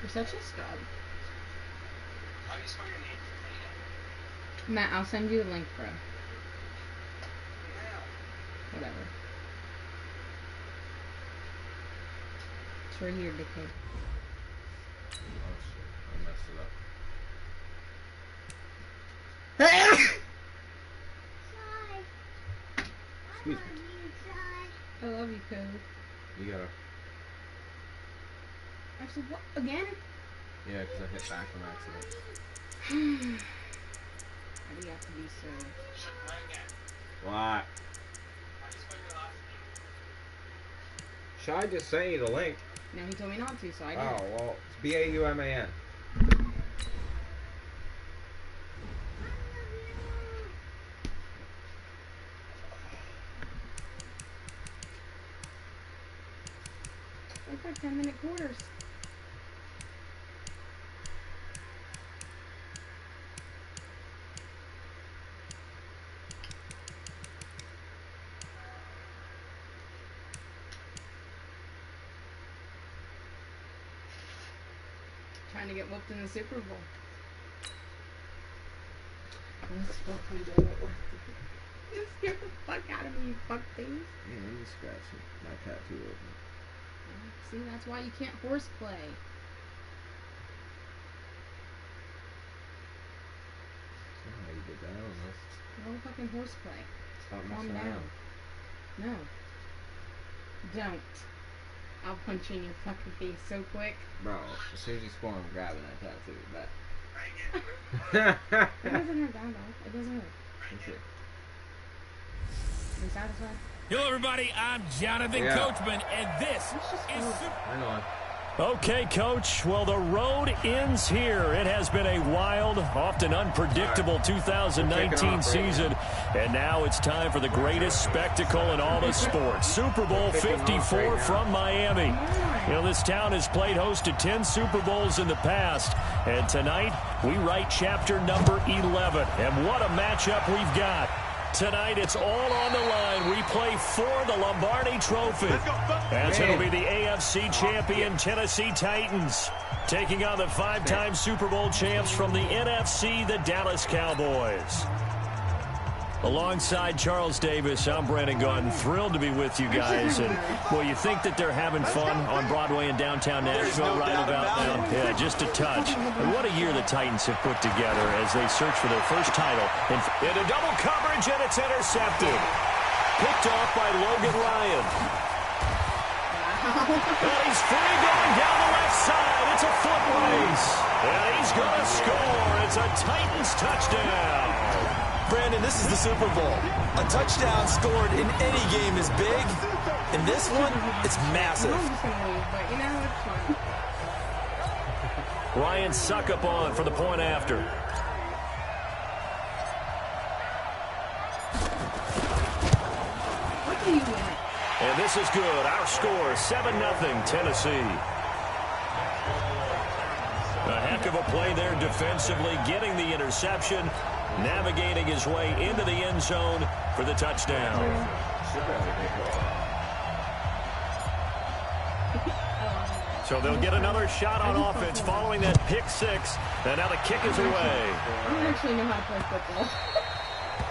You're such a scrub. Matt, I'll send you the link, bro. Whatever. It's right here, dickhead. Oh shit, I messed it up. Excuse me. I love you, Code. You gotta... Actually, what? Again? Yeah, because I hit back on accident. Why do you have to be so... What? Should I just send you the link? No, he told me not to, so I did. Oh, well, it's B-A-U-M-A-N. It's like 10-minute quarters. Trying to get whooped in the Super Bowl. That's fucking dope. You scared the fuck out of me, you fuck things. Yeah, let me scratch it. My tattoo open. See, that's why you can't horseplay. How you did that? I don't know. Don't fucking horseplay. Stop Calm messing down. around. No. Don't. I'll punch you in your fucking face so quick. Bro, as soon as you score, I'm grabbing that tattoo. That. It doesn't hurt that bad. It doesn't hurt. That's it. You satisfied? Hello, everybody. I'm Jonathan Coachman, and this is Hang on. Okay, Coach. Well, the road ends here. It has been a wild, often unpredictable 2019 season. And now it's time for the greatest spectacle in all of sports. Super Bowl 54 from Miami. You know, this town has played host to 10 Super Bowls in the past. And tonight, we write chapter number 11. And what a matchup we've got. Tonight, it's all on the line. We play for the Lombardi Trophy, as it'll be the AFC champion Tennessee Titans taking on the 5-time Super Bowl champs from the NFC, the Dallas Cowboys. Alongside Charles Davis, I'm Brandon Gunn. Thrilled to be with you guys. And, well, you think that they're having fun on Broadway in downtown Nashville right about now? Yeah, just a touch. And what a year the Titans have put together as they search for their first title. Into double coverage, and it's intercepted. Picked off by Logan Ryan. And he's free going down the left side. It's a foot race. And he's going to score. It's a Titans touchdown. Brandon, this is the Super Bowl. A touchdown scored in any game is big. In this one, it's massive. I'm just gonna leave, but you know, it's fine. Ryan Succop for the point after. What do you want? And this is good. Our score, 7-0 Tennessee. A heck of a play there defensively, getting the interception, navigating his way into the end zone for the touchdown. So they'll get another shot on offense following that pick six. And now the kick is away. I don't actually know how to play football.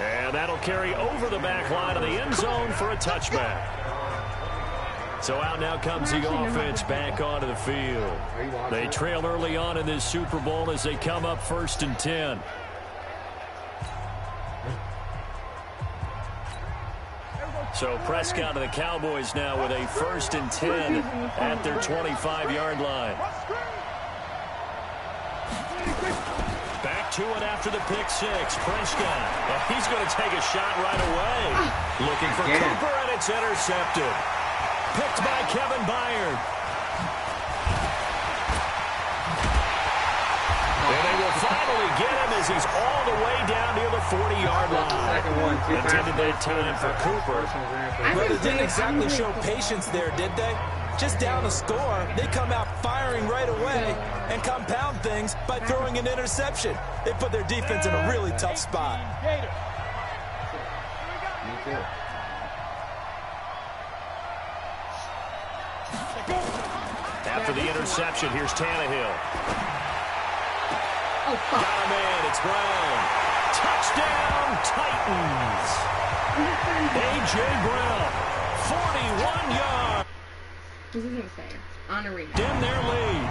And that'll carry over the back line of the end zone for a touchback. So out now comes the offense back onto the field. They trail early on in this Super Bowl as they come up 1st and 10. So Prescott and the Cowboys now with a 1st and 10 at their 25-yard line. Back to it after the pick six. Prescott, he's going to take a shot right away. Looking for Cooper, and it's intercepted. Picked by Kevin Byard. And they will finally get him as he's all the way down near the 40-yard line. Intended that time for Cooper. Well, they didn't exactly show patience there, did they? Just down a score, they come out firing right away and compound things by throwing an interception. They put their defense in a really tough spot. After the interception. Here's Tannehill. Oh, fuck. Got a man. It's Brown. Touchdown, Titans. A.J. Brown, 41 yards. This isn't fair. Honorary. In their lead.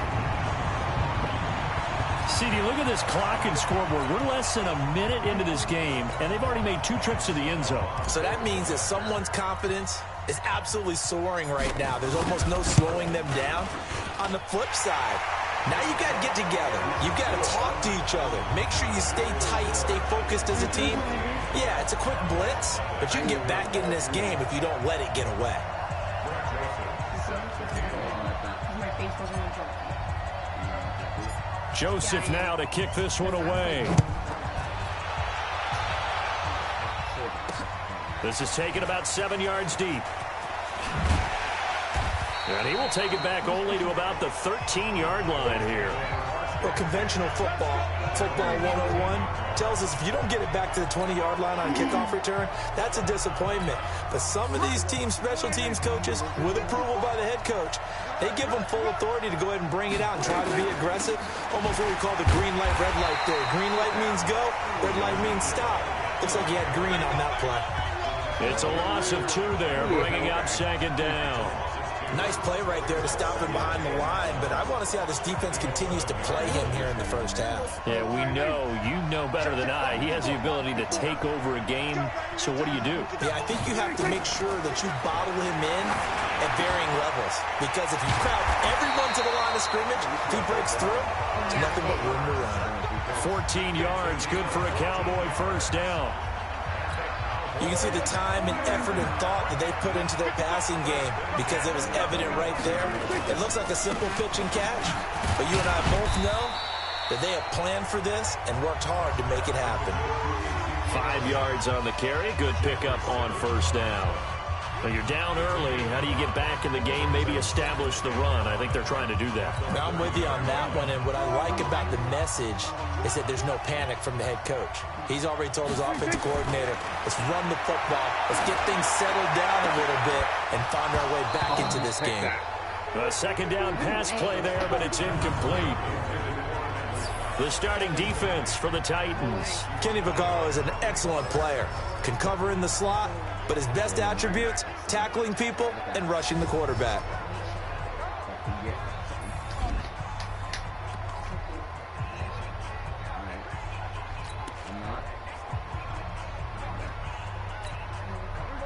CD, look at this clock and scoreboard. We're less than a minute into this game, and they've already made 2 trips to the end zone. So that means that someone's confidence is absolutely soaring right now. There's almost no slowing them down. On the flip side, now you got to get together. You got to talk to each other. Make sure you stay tight, stay focused as a team. Yeah, it's a quick blitz, but you can get back in this game if you don't let it get away. Joseph now to kick this one away. This is taken about 7 yards deep. And he will take it back only to about the 13-yard line here. Well, conventional football 101, tells us if you don't get it back to the 20-yard line on kickoff return, that's a disappointment. But some of these special teams coaches, with approval by the head coach, they give them full authority to go ahead and bring it out and try to be aggressive. Almost what we call the green light, red light theory. Green light means go, red light means stop. Looks like he had green on that play. It's a loss of 2 there, bringing up 2nd down. Nice play right there to stop him behind the line, but I want to see how this defense continues to play him here in the first half. Yeah, we know. You know better than I. He has the ability to take over a game, so what do you do? Yeah, I think you have to make sure that you bottle him in at varying levels, because if you crowd everyone to the line of scrimmage, if he breaks through, it's nothing but room to run. 14 yards, good for a Cowboy first down. You can see the time and effort and thought that they put into their passing game because it was evident right there. It looks like a simple pitch and catch, but you and I both know that they have planned for this and worked hard to make it happen. 5 yards on the carry. Good pickup on first down. Well, you're down early. How do you get back in the game, maybe establish the run? I think they're trying to do that. Now, I'm with you on that one, and what I like about the message is that there's no panic from the head coach. He's already told his offensive coordinator, let's run the football, let's get things settled down a little bit and find our way back into this game. A 2nd down pass play there, but it's incomplete. The starting defense for the Titans. Kenny Vaccaro is an excellent player. Can cover in the slot, but his best attributes, tackling people and rushing the quarterback.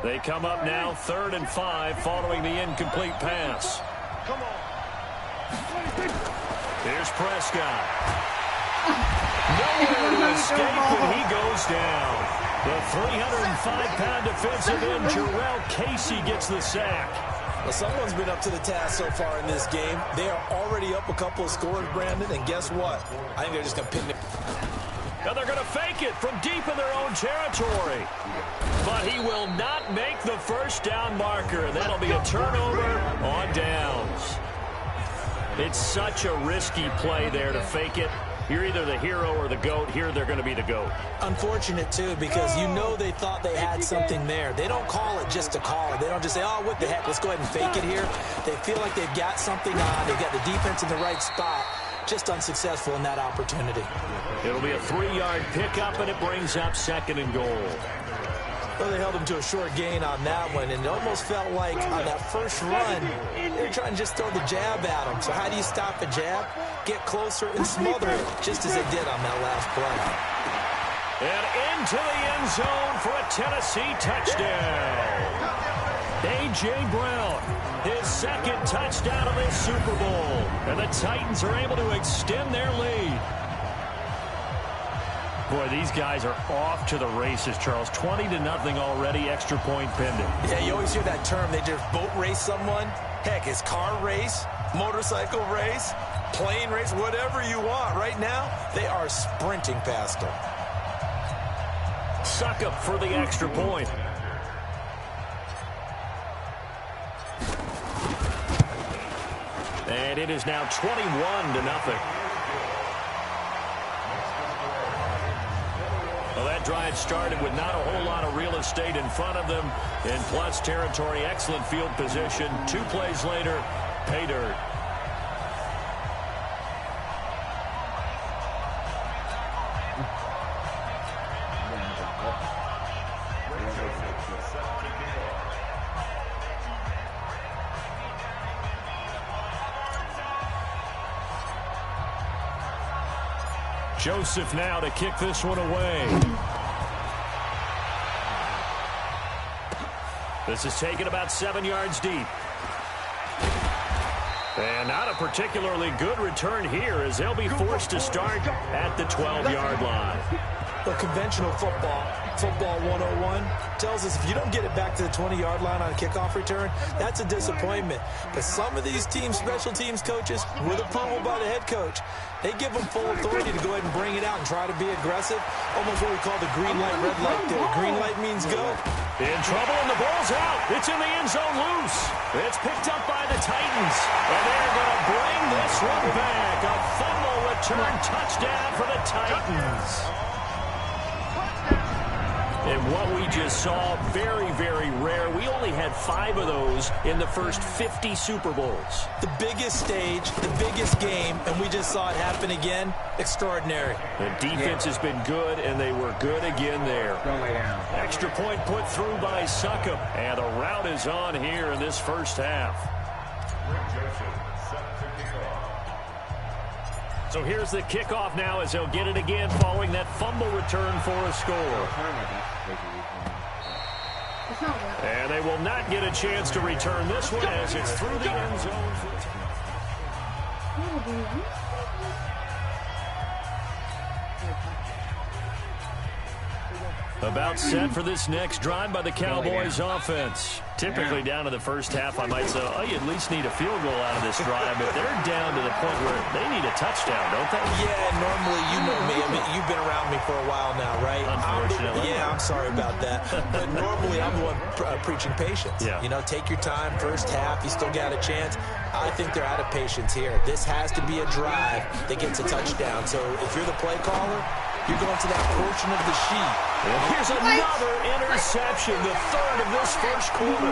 They come up now 3rd and 5 following the incomplete pass. Here's Prescott. Nowhere to escape when he goes down. The 305-pound defensive end, Jarrell Casey, gets the sack. Well, someone's been up to the task so far in this game. They are already up a couple of scores, Brandon, and guess what? I think they're just going to pin it. Now they're going to fake it from deep in their own territory. But he will not make the first down marker. That'll be a turnover on downs. It's such a risky play there to fake it. You're either the hero or the GOAT. Here they're going to be the GOAT. Unfortunate, too, because you know they thought they had something there. They don't call it just to call it. They don't just say, oh, what the heck, let's go ahead and fake it here. They feel like they've got something on. They've got the defense in the right spot. Just unsuccessful in that opportunity. It'll be a 3-yard pickup, and it brings up 2nd and goal. Well, they held him to a short gain on that one, and it almost felt like on that first run, they were trying to just throw the jab at him. So how do you stop a jab? Get closer and smother it, just as they did on that last play. And into the end zone for a Tennessee touchdown. A.J. Brown, his 2nd touchdown of this Super Bowl. And the Titans are able to extend their lead. Boy, these guys are off to the races, Charles. 20-0 already, extra point pending. Yeah, you always hear that term. They just boat race someone. Heck, it's car race, motorcycle race, plane race, whatever you want. Right now, they are sprinting past them. Suck up for the extra point. And it is now 21-0. Well, that drive started with not a whole lot of real estate in front of them. In plus territory, excellent field position. 2 plays later, pay dirt. Joseph now to kick this one away. This is taken about 7 yards deep. And not a particularly good return here as they'll be forced to start at the 12-yard line. Well, conventional football 101, tells us if you don't get it back to the 20-yard line on a kickoff return, that's a disappointment. But some of these special teams coaches, with approval by the head coach, they give them full authority to go ahead and bring it out and try to be aggressive. Almost what we call the green light, red light there. Green light means go. In trouble, and the ball's out. It's in the end zone loose. It's picked up by the Titans. And they're going to bring this one back. A fumble return touchdown for the Titans. And what we just saw, very, very rare. We only had 5 of those in the first 50 Super Bowls. The biggest stage, the biggest game, and we just saw it happen again. Extraordinary. The defense has been good, and they were good again there. Don't lay down. Extra point put through by Succop. And the route is on here in this first half. So here's the kickoff now as they'll get it again following that fumble return for a score. And they will not get a chance to return this one as it's through the end zone. About set for this next drive by the Cowboys offense. Typically down to the first half, I might say, oh, you at least need a field goal out of this drive, but they're down to the point where they need a touchdown, don't they? Yeah, normally, you know me. I mean, you've been around me for a while now, right? Unfortunately. I'm sorry about that. But normally, I'm the one preaching patience. Yeah. You know, take your time, first half, you still got a chance. I think they're out of patience here. This has to be a drive that gets a touchdown. So if you're the play caller, you're going to that portion of the sheet. And here's another interception, the third of this first quarter.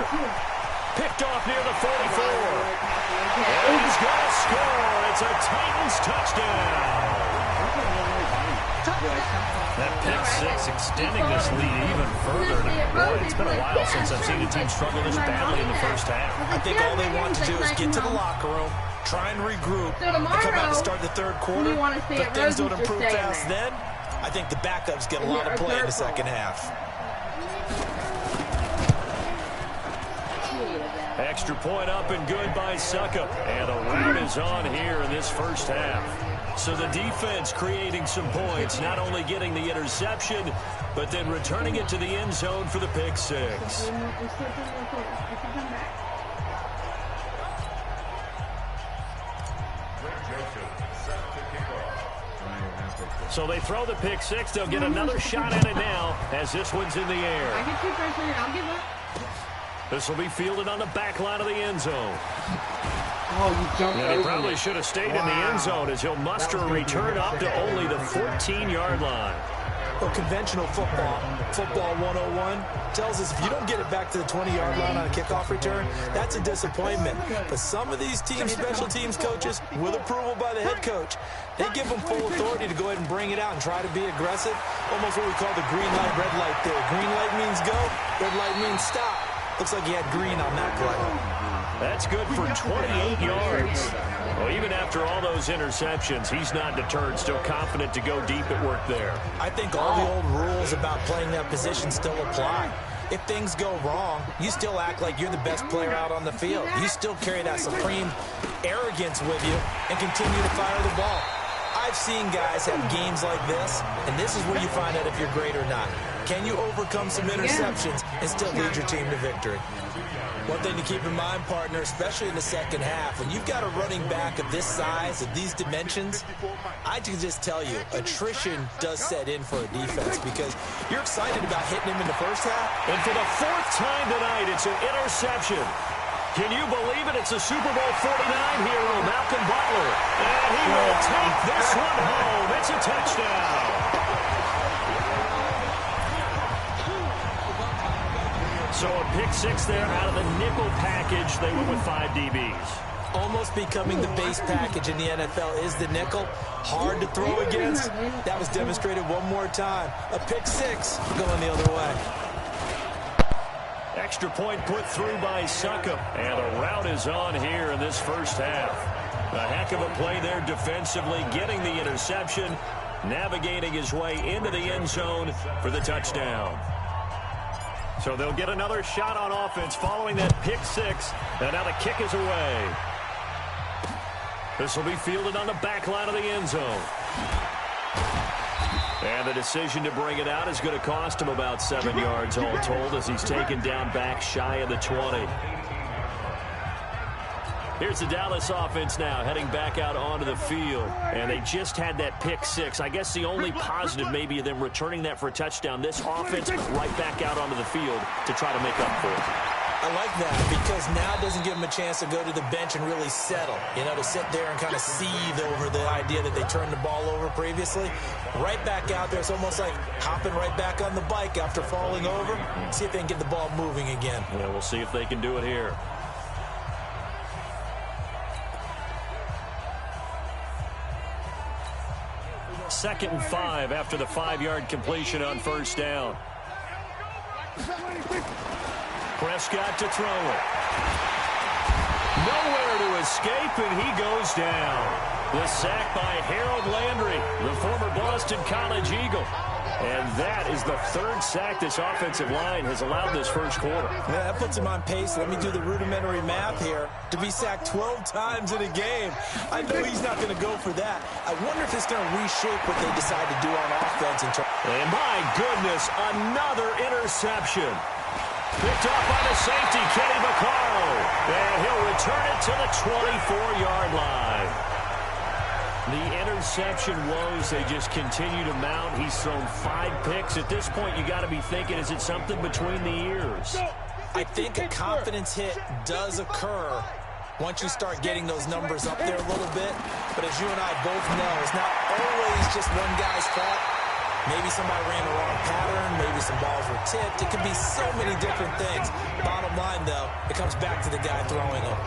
Picked off near the 44. And he's going to score. It's a Titans touchdown. That pick six extending this lead even further. Boy, it's been a while since I've seen a team struggle this badly in the first half. I think all they want to do is get to the locker room, try and regroup, and come out and start the third quarter. But things don't improve fast then. I think the backups get a lot of play in the second half. Extra point up and good by Succop. And the route is on here in this first half. So the defense creating some points, not only getting the interception, but then returning it to the end zone for the pick six. So they throw the pick six. They'll get another shot at it now as this one's in the air. I get 2 pressure. I'll give up. This will be fielded on the back line of the end zone. Oh, you jumped over He probably it. should have stayed in the end zone as he'll muster a return up to only the 14-yard line. Well, conventional football 101, tells us if you don't get it back to the 20-yard line on a kickoff return, that's a disappointment. But some of these special teams coaches, with approval by the head coach, they give them full authority to go ahead and bring it out and try to be aggressive. Almost what we call the green light, red light there. Green light means go, red light means stop. Looks like he had green on that play. That's good for 28 yards. Well, even after all those interceptions, he's not deterred, still confident to go deep at work there. I think all the old rules about playing that position still apply. If things go wrong, you still act like you're the best player out on the field. You still carry that supreme arrogance with you and continue to fire the ball. I've seen guys have games like this, and this is where you find out if you're great or not. Can you overcome some interceptions and still lead your team to victory? One thing to keep in mind, partner, especially in the second half, when you've got a running back of this size, of these dimensions, I can just tell you, attrition does set in for a defense because you're excited about hitting him in the first half. And for the 4th time tonight, it's an interception. Can you believe it? It's a Super Bowl 49 hero, Malcolm Butler. And he will take this one home. It's a touchdown. So a pick six there out of the nickel package. They went with 5 DBs. Almost becoming the base package in the NFL is the nickel. Hard to throw against. That was demonstrated one more time. A pick six going the other way. Extra point put through by Succop. And the route is on here in this first half. A heck of a play there defensively, getting the interception. navigating his way into the end zone for the touchdown. So they'll get another shot on offense following that pick six. And now the kick is away. This will be fielded on the back line of the end zone. And the decision to bring it out is going to cost him about 7 yards all told as he's taken down back shy of the 20. Here's the Dallas offense now heading back out onto the field. And they just had that pick six. I guess the only positive maybe of them returning that for a touchdown. This offense right back out onto the field to try to make up for it. I like that because now it doesn't give them a chance to go to the bench and really settle. You know, to sit there and kind of seethe over the idea that they turned the ball over previously. Right back out there. It's almost like hopping right back on the bike after falling over. See if they can get the ball moving again. Yeah, we'll see if they can do it here. Second and 5 after the 5-yard completion on first down. Prescott to throw it. Nowhere to escape, and he goes down. The sack by Harold Landry, the former Boston College Eagle. And that is the third sack this offensive line has allowed this first quarter. Yeah, that puts him on pace. Let me do the rudimentary math here. To be sacked 12 times in a game. I know he's not going to go for that. I wonder if it's going to reshape what they decide to do on offense. And my goodness, another interception. Picked off by the safety, Kenny Vaccaro. And he'll return it to the 24-yard line. The interception woes, they just continue to mount. He's thrown 5 picks. At this point, you got to be thinking, is it something between the ears? I think a confidence hit does occur once you start getting those numbers up there a little bit. But as you and I both know, it's not always just one guy's fault. Maybe somebody ran the wrong pattern. Maybe some balls were tipped. It could be so many different things. Bottom line, though, it comes back to the guy throwing them.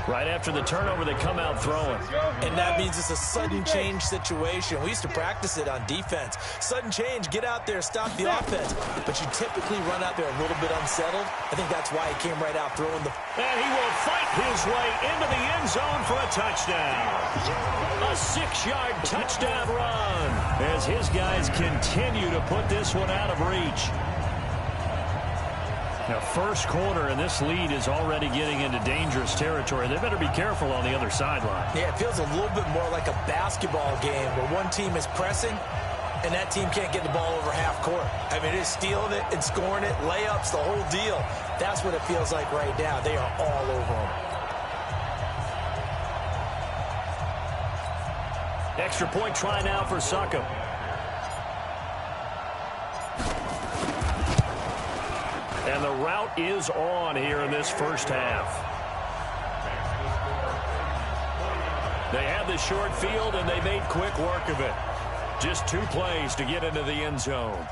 Right after the turnover, they come out throwing. And that means it's a sudden change situation. We used to practice it on defense. Sudden change, get out there, stop the offense. But you typically run out there a little bit unsettled. I think that's why he came right out throwing the... And he will fight his way into the end zone for a touchdown. A 6-yard touchdown run as his guys continue to put this one out of reach. Now, first quarter, and this lead is already getting into dangerous territory. They better be careful on the other sideline. Yeah, it feels a little bit more like a basketball game where one team is pressing and that team can't get the ball over half court. I mean, it is stealing it and scoring it, layups, the whole deal. That's what it feels like right now. They are all over them. Extra point try now for Succop. And the route is on here in this first half. They had the short field, and they made quick work of it. Just 2 plays to get into the end zone.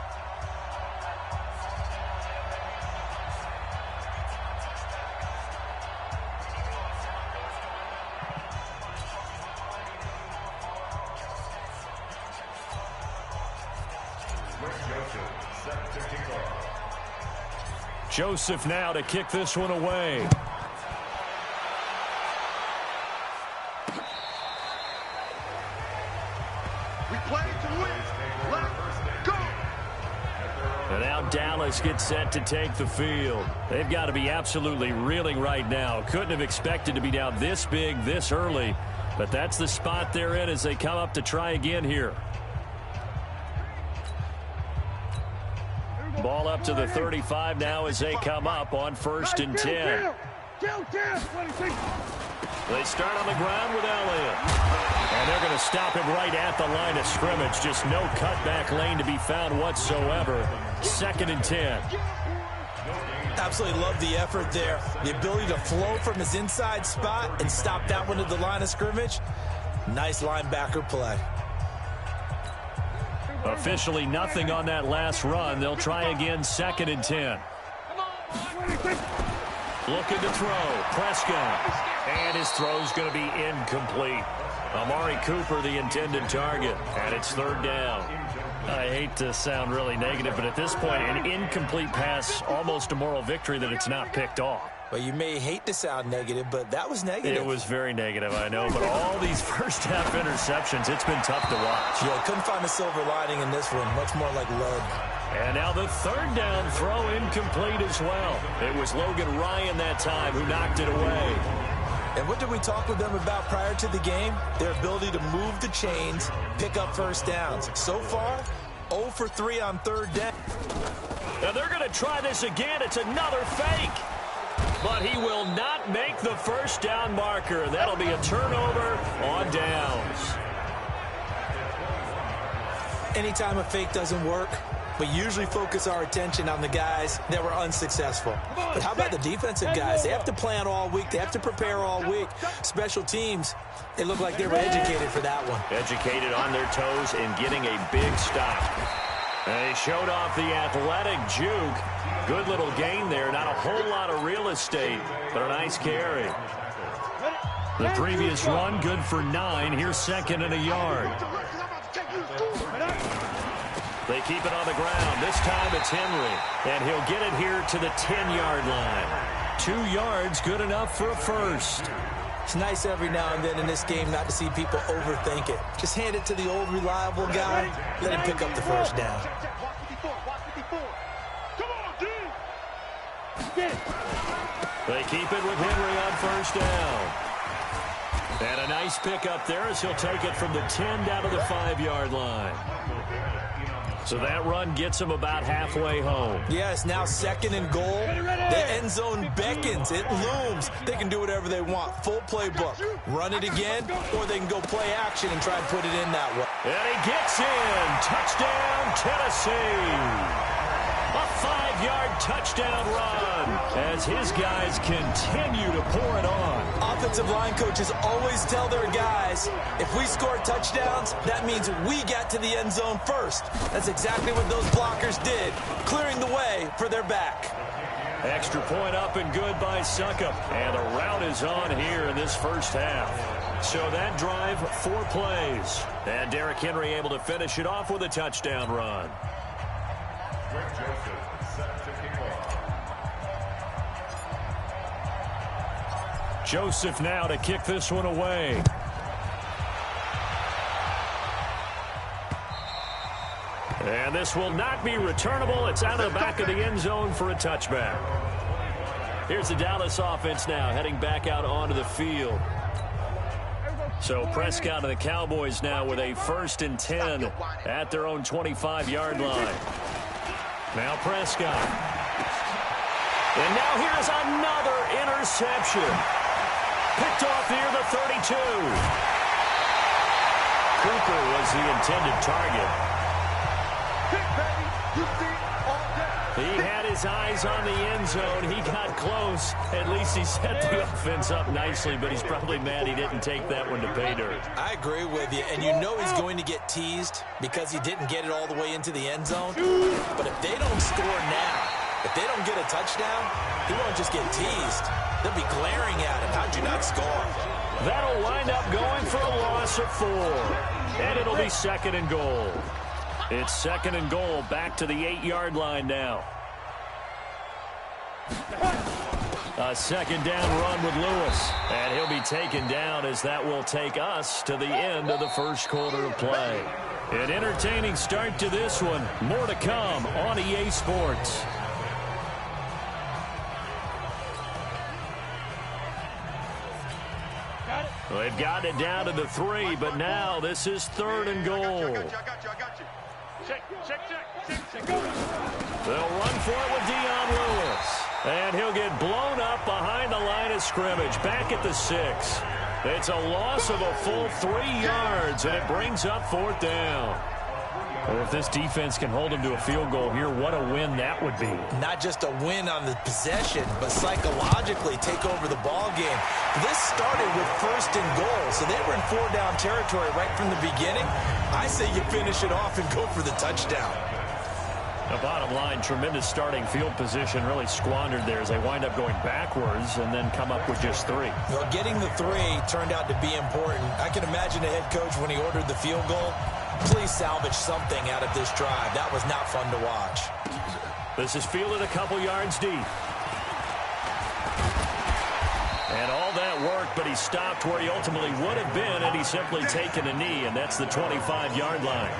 Joseph now to kick this one away. We play to win. Let's go. And now Dallas gets set to take the field. They've got to be absolutely reeling right now. Couldn't have expected to be down this big, this early. But that's the spot they're in as they come up to try again here. Ball up to the 35 now as they come up on 1st and 10. They start on the ground with Elliott. And they're going to stop him right at the line of scrimmage. Just no cutback lane to be found whatsoever. 2nd and 10. Absolutely love the effort there. The ability to flow from his inside spot and stop that one at the line of scrimmage. Nice linebacker play. Officially nothing on that last run. They'll try again 2nd and 10. Looking to throw. Prescott. And his throw's going to be incomplete. Amari Cooper, the intended target. And it's 3rd down. I hate to sound really negative, but at this point, an incomplete pass, almost a moral victory that it's not picked off. Well, you may hate to sound negative, but that was negative. It was very negative, I know. But all these first-half interceptions, it's been tough to watch. Yeah, couldn't find a silver lining in this one. Much more like lead. And now the third down throw incomplete as well. It was Logan Ryan that time who knocked it away. And what did we talk with them about prior to the game? Their ability to move the chains, pick up first downs. So far, 0 for 3 on third down. Now they're going to try this again. It's another fake. But he will not make the first down marker. That'll be a turnover on downs. Anytime a fake doesn't work, we usually focus our attention on the guys that were unsuccessful. But how about the defensive guys? They have to plan all week. They have to prepare all week. Special teams, they look like they were educated for that one. Educated on their toes and getting a big stop. They showed off the athletic juke. Good little gain there. Not a whole lot of real estate, but a nice carry. The previous run, good for 9. Here's second and a yard. They keep it on the ground. This time it's Henry. And he'll get it here to the 10-yard line. 2 yards, good enough for a first. It's nice every now and then in this game not to see people overthink it. Just hand it to the old reliable guy. Let him pick up the first down. They keep it with Henry on first down. And a nice pickup there as he'll take it from the 10 down to the 5-yard line. So that run gets him about halfway home. Yeah, it's now second and goal. The end zone beckons. It looms. They can do whatever they want. Full playbook. Run it again, or they can go play action and try and put it in that way. And he gets in. Touchdown, Tennessee. A 5-yard touchdown run as his guys continue to pour it on. Offensive line coaches always tell their guys, if we score touchdowns, that means we got to the end zone first. That's exactly what those blockers did, clearing the way for their back. Extra point up and good by Suckup. And the route is on here in this first half. So that drive, 4 plays. And Derrick Henry able to finish it off with a touchdown run. Joseph now to kick this one away. And this will not be returnable. It's out of the back of the end zone for a touchback. Here's the Dallas offense now heading back out onto the field. So Prescott and the Cowboys now with a 1st and 10 at their own 25-yard line. Now Prescott. And now here's another interception. Picked off near the 32. Cooper was the intended target. He had his eyes on the end zone. He got close. At least he set the offense up nicely, but he's probably mad he didn't take that one to pay dirt. I agree with you, and you know he's going to get teased because he didn't get it all the way into the end zone. But if they don't score now, if they don't get a touchdown, he won't just get teased. They'll be glaring at him. How'd you not score? That'll wind up going for a loss of 4. And it'll be 2nd and goal. It's 2nd and goal, back to the 8-yard line now. A 2nd down run with Lewis. And he'll be taken down as that will take us to the end of the first quarter of play. An entertaining start to this one. More to come on EA Sports. Well, they've got it down to the 3, but now this is 3rd and goal. They'll run for it with Dion Lewis. And he'll get blown up behind the line of scrimmage, back at the 6. It's a loss of a full 3 yards, and it brings up 4th down. Well, if this defense can hold them to a field goal here, what a win that would be. Not just a win on the possession, but psychologically take over the ball game. This started with 1st and goal, so they were in 4-down territory right from the beginning. I say you finish it off and go for the touchdown. The bottom line, tremendous starting field position, really squandered there as they wind up going backwards and then come up with just 3. Well, getting the 3 turned out to be important. I can imagine the head coach when he ordered the field goal. Please salvage something out of this drive. That was not fun to watch. This is fielded a couple yards deep. And all that work, but he stopped where he ultimately would have been had he simply taken a knee, and that's the 25-yard line.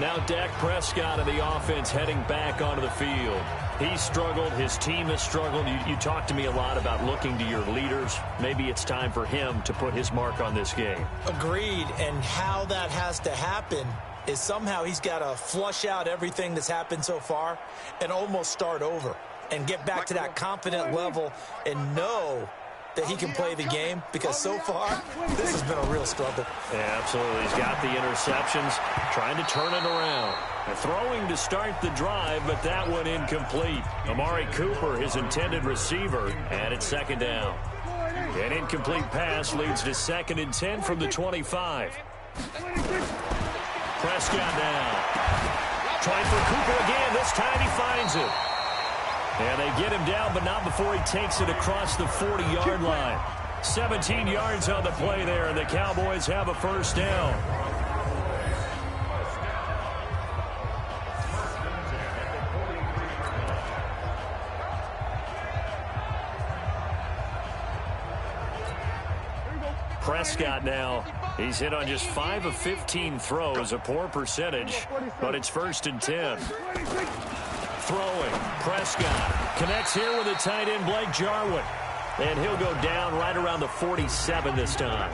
Now Dak Prescott of the offense heading back onto the field. He struggled. His team has struggled. You talked to me a lot about looking to your leaders. Maybe it's time for him to put his mark on this game. Agreed. And how that has to happen is somehow he's got to flush out everything that's happened so far and almost start over and get back to that confident level and know that he can play the game, because so far this has been a real struggle. Yeah, absolutely. He's got the interceptions, trying to turn it around. And throwing to start the drive, but that one incomplete. Amari Cooper, his intended receiver, and it's second down. An incomplete pass leads to 2nd and 10 from the 25. Prescott down. Trying for Cooper again. This time he finds it. And they get him down, but not before he takes it across the 40-yard line. 17 yards on the play there, and the Cowboys have a first down. Prescott now, he's hit on just 5 of 15 throws, a poor percentage, but it's 1st and 10. Throwing, Prescott connects here with the tight end Blake Jarwin, and he'll go down right around the 47 this time.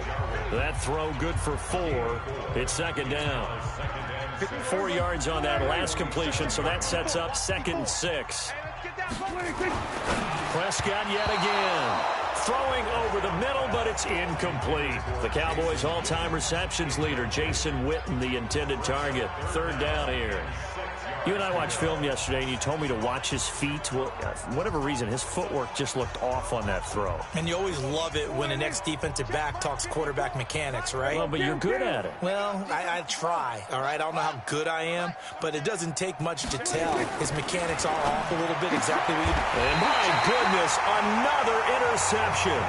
That throw good for 4. It's 2nd down. 4 yards on that last completion, so that sets up 2nd and 6. Prescott yet again. Throwing over the middle, but it's incomplete. The Cowboys' all-time receptions leader, Jason Witten, the intended target. 3rd down here. You and I watched film yesterday, and you told me to watch his feet. Well, for whatever reason, his footwork just looked off on that throw. And you always love it when an ex-defensive back talks quarterback mechanics, right? Well, but you're good at it. Well, I try, all right? I don't know how good I am, but it doesn't take much to tell. His mechanics are off a little bit, exactly what you... And my goodness, another interception.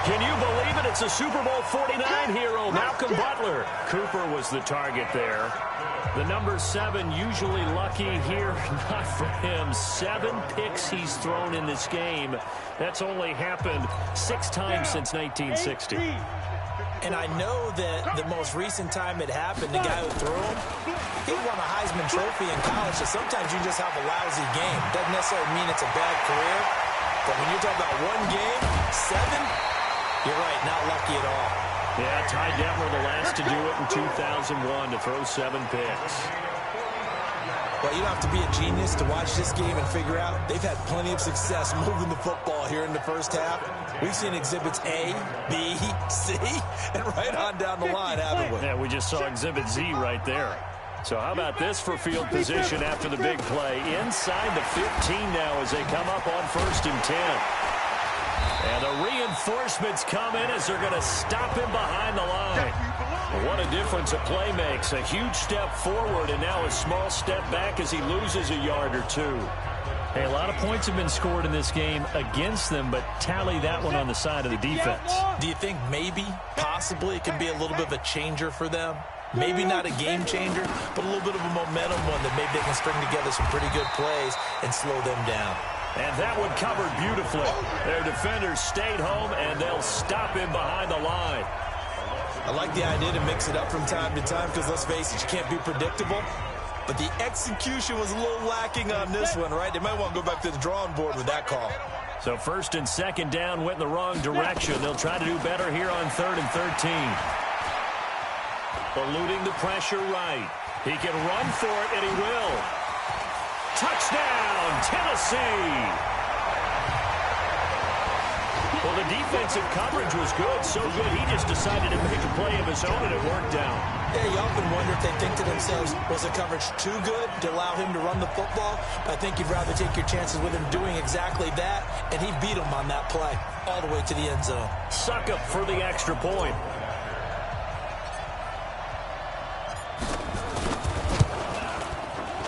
Can you believe it? It's a Super Bowl 49 hero, Malcolm Butler. Cooper was the target there. The number 7 usually lucky here, not for him. 7 picks he's thrown in this game. That's only happened 6 times since 1960. And I know that the most recent time it happened, the guy who threw him, he won a Heisman Trophy in college, so sometimes you just have a lousy game. Doesn't necessarily mean it's a bad career, but when you're talking about one game, 7, you're right, not lucky at all. Yeah, Ty Detmer the last to do it in 2001 to throw 7 picks. Well, you don't have to be a genius to watch this game and figure out they've had plenty of success moving the football here in the first half. We've seen exhibits A, B, C, and right on down the line, haven't we? Yeah, we just saw exhibit Z right there. So how about this for field position after the big play? Inside the 15 now as they come up on 1st and 10. And the reinforcements come in as they're going to stop him behind the line. What a difference a play makes. A huge step forward and now a small step back as he loses a yard or 2. Hey, a lot of points have been scored in this game against them, but tally that one on the side of the defense. Do you think maybe, possibly, it can be a little bit of a changer for them? Maybe not a game changer, but a little bit of a momentum one that maybe they can string together some pretty good plays and slow them down. And that one covered beautifully. Their defenders stayed home, and they'll stop him behind the line. I like the idea to mix it up from time to time because, let's face it, you can't be predictable. But the execution was a little lacking on this one, right? They might want to go back to the drawing board with that call. So 1st and 2nd down went in the wrong direction. They'll try to do better here on 3rd and 13. Eluding the pressure right. He can run for it, and he will. Touchdown, Tennessee! Well, the defensive coverage was good, so good he just decided to make a play of his own, and it worked out. Yeah, you often wonder if they think to themselves, was the coverage too good to allow him to run the football? I think you'd rather take your chances with him doing exactly that, and he beat him on that play all the way to the end zone. Suck up for the extra point.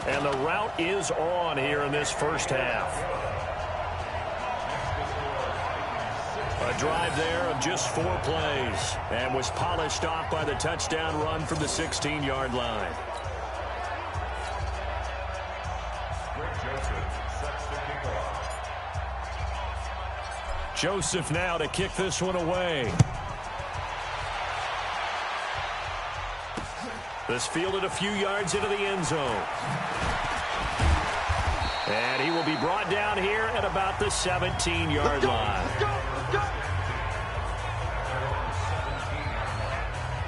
And the route is on here in this first half. A drive there of just 4 plays and was polished off by the touchdown run from the 16-yard line. Joseph now to kick this one away. This fielded a few yards into the end zone. And he will be brought down here at about the 17-yard line.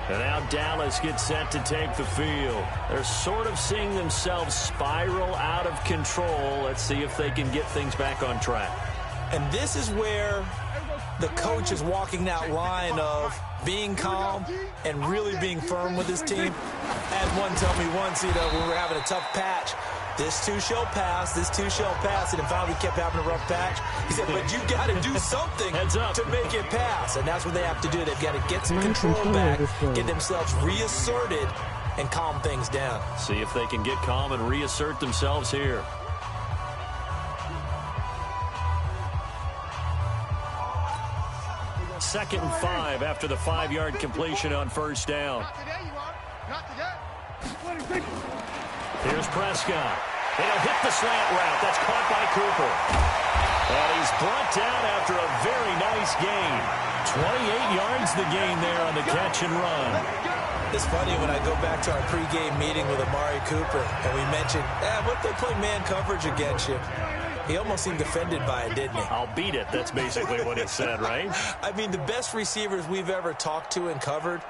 And now Dallas gets set to take the field. They're sort of seeing themselves spiral out of control. Let's see if they can get things back on track. And this is where the coach is walking that line of being calm and really being firm with his team. I had one tell me once, when we were having a tough patch, this too shall pass, this too shall pass, and then finally kept having a rough patch. He said, but you got to do something to make it pass, and that's what they have to do. They've got to get some control back, get themselves reasserted, and calm things down. See if they can get calm and reassert themselves here. Second and 5 after the 5-yard completion on first down. Here's Prescott. He'll hit the slant route. That's caught by Cooper. And he's brought down after a very nice gain. 28 yards the gain there on the catch and run. It's funny when I go back to our pregame meeting with Amari Cooper, and we mentioned, what if they play man coverage against you? He almost seemed offended by it, didn't he? I'll beat it. That's basically what he said, right? I mean, the best receivers we've ever talked to and covered,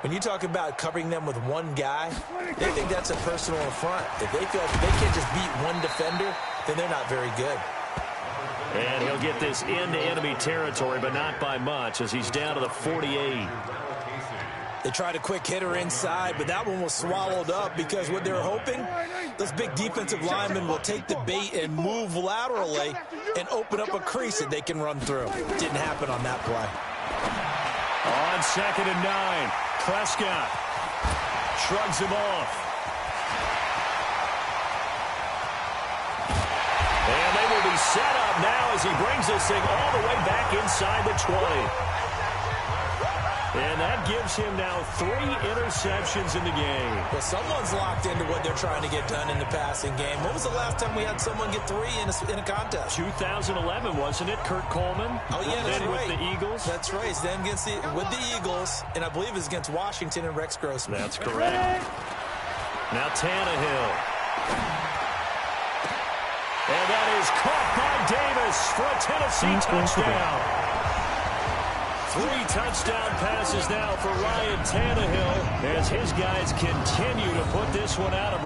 when you talk about covering them with one guy, they think that's a personal affront. If they feel they can't just beat one defender, then they're not very good. And he'll get this into enemy territory, but not by much, as he's down to the 48. They tried a quick hitter inside, but that one was swallowed up because what they're hoping, those big defensive linemen will take the bait and move laterally and open up a crease that they can run through. Didn't happen on that play. On 2nd and 9, Prescott shrugs him off. And they will be set up now as he brings this thing all the way back inside the 20. And that gives him now 3 interceptions in the game. Well, someone's locked into what they're trying to get done in the passing game. When was the last time we had someone get 3 in a contest? 2011, wasn't it? Kurt Coleman? Oh, yeah, that's then right. With the Eagles? That's right. It's then with the Eagles, and I believe it's against Washington and Rex Grossman. That's correct. Now Tannehill. And that is caught by Davis for a Tennessee touchdown. 3 touchdown passes now for Ryan Tannehill as his guys continue to put this one out of.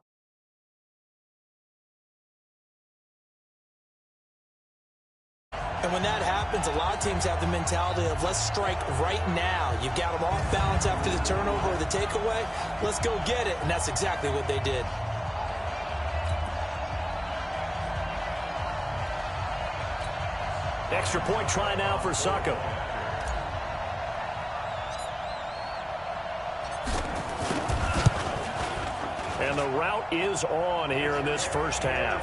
And when that happens, a lot of teams have the mentality of let's strike right now. You've got them off balance after the turnover or the takeaway. Let's go get it. And that's exactly what they did. Extra point try now for Succop. And the route is on here in this first half.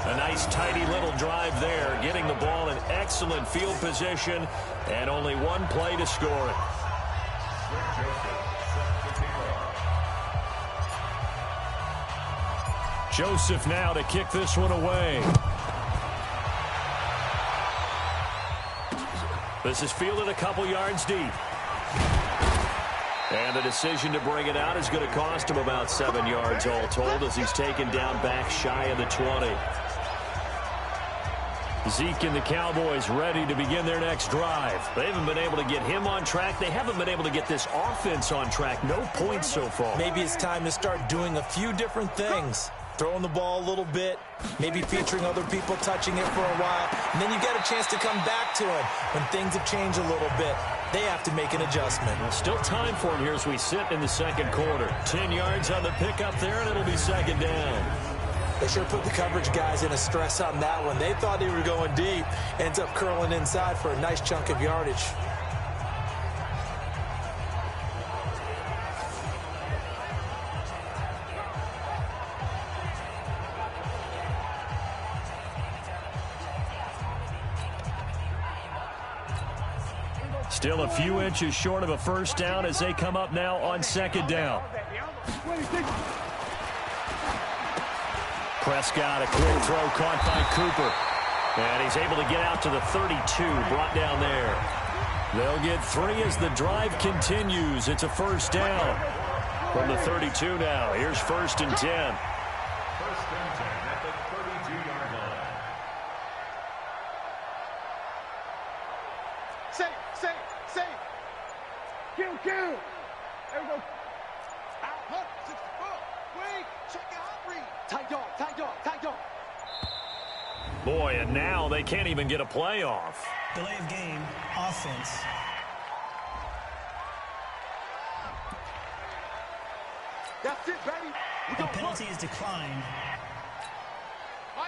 A nice, tidy little drive there, getting the ball in excellent field position, and only one play to score it. Joseph now to kick this one away. This is fielded a couple yards deep. And the decision to bring it out is going to cost him about 7 yards all told as he's taken down back shy of the 20. Zeke and the Cowboys ready to begin their next drive. They haven't been able to get him on track. They haven't been able to get this offense on track. No points so far. Maybe it's time to start doing a few different things. Throwing the ball a little bit, maybe featuring other people touching it for a while, and then you get a chance to come back to him when things have changed a little bit. They have to make an adjustment. Well, still time for him here as we sit in the second quarter. 10 yards on the pickup there, and it'll be second down. They sure put the coverage guys in a stress on that one. They thought they were going deep. Ends up curling inside for a nice chunk of yardage. Still a few inches short of a first down as they come up now on second down. Prescott, a quick throw caught by Cooper. And he's able to get out to the 32, brought down there. They'll get 3 as the drive continues. It's a first down from the 32 now. Here's 1st and 10. 1st and 10 at the 32-yard line. Safe. Kill. There we go. Out, hunt, 64. Wait, check out, read. Tight dog. Boy, and now they can't even get a play off. Delay of game, offense. That's it, baby. The penalty is declined.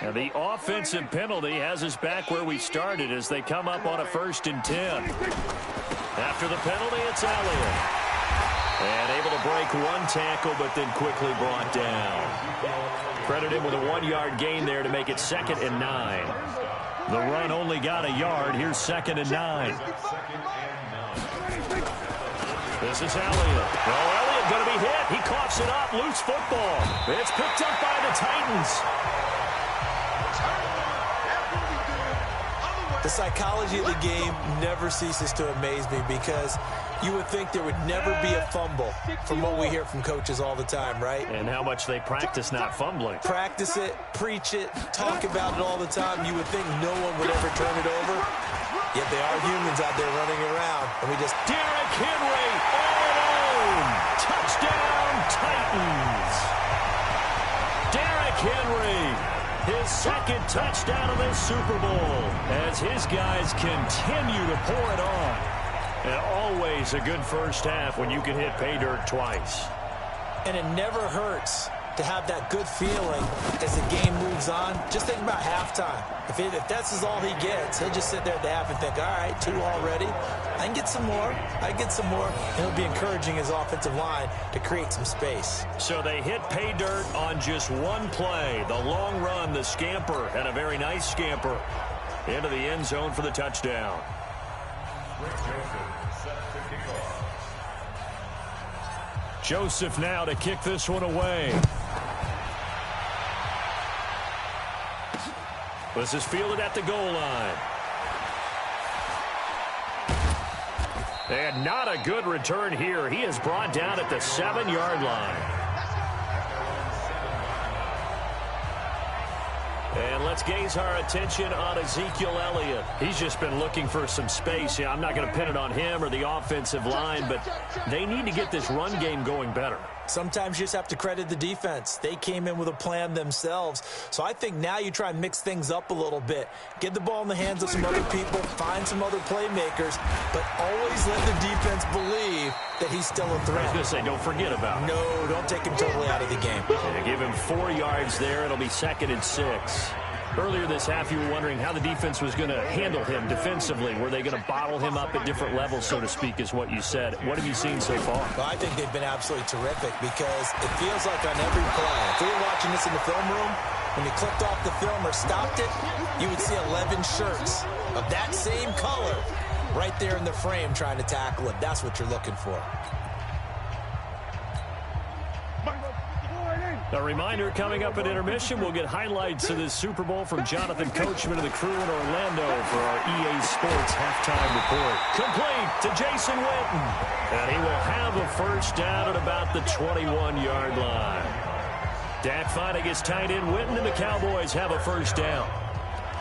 And the offensive penalty has us back where we started as they come up on a 1st and 10. After the penalty, it's Elliott. And able to break 1 tackle, but then quickly brought down. Credit him with a 1-yard gain there to make it 2nd and 9. The run only got a yard. Here's 2nd and 9. This is Elliott. Well, Elliott going to be hit. He coughs it up. Loose football. It's picked up by the Titans. The psychology of the game never ceases to amaze me because you would think there would never be a fumble from what we hear from coaches all the time, right? And how much they practice not fumbling. Practice it, preach it, talk about it all the time. You would think no one would ever turn it over. Yet they are humans out there running around. And we just... Derrick Henry all alone. Touchdown, Titans. Derrick Henry. His 2nd touchdown of this Super Bowl as his guys continue to pour it on. And always a good first half when you can hit pay dirt twice. And it never hurts to have that good feeling as the game moves on. Just think about halftime. If that's all he gets, he'll just sit there at the half and think, all right, 2 already. I can get some more. And he'll be encouraging his offensive line to create some space. So they hit pay dirt on just 1 play. The long run, the scamper, and a very nice scamper into the end zone for the touchdown. Joseph now to kick this one away. This is fielded at the goal line. And not a good return here. He is brought down at the 7-yard line. And let's gaze our attention on Ezekiel Elliott. He's just been looking for some space. Yeah, I'm not going to pin it on him or the offensive line, but they need to get this run game going better. Sometimes you just have to credit the defense. They came in with a plan themselves. So I think now you try and mix things up a little bit. Get the ball in the hands of some other people, find some other playmakers, but always let the defense believe that he's still a threat. I was going to say, don't forget about him. No, don't take him totally out of the game. Yeah, give him 4 yards there. It'll be 2nd and 6. Earlier this half, you were wondering how the defense was going to handle him defensively. Were they going to bottle him up at different levels, so to speak, is what you said. What have you seen so far? Well, I think they've been absolutely terrific because it feels like on every play, if we were watching this in the film room, when you clicked off the film or stopped it, you would see 11 shirts of that same color right there in the frame trying to tackle him. That's what you're looking for. A reminder, coming up at intermission, we'll get highlights of this Super Bowl from Jonathan Coachman and the crew in Orlando for our EA Sports halftime report. Complete to Jason Witten. And he will have a first down at about the 21-yard line. Dak finally gets tight in. Witten and the Cowboys have a first down.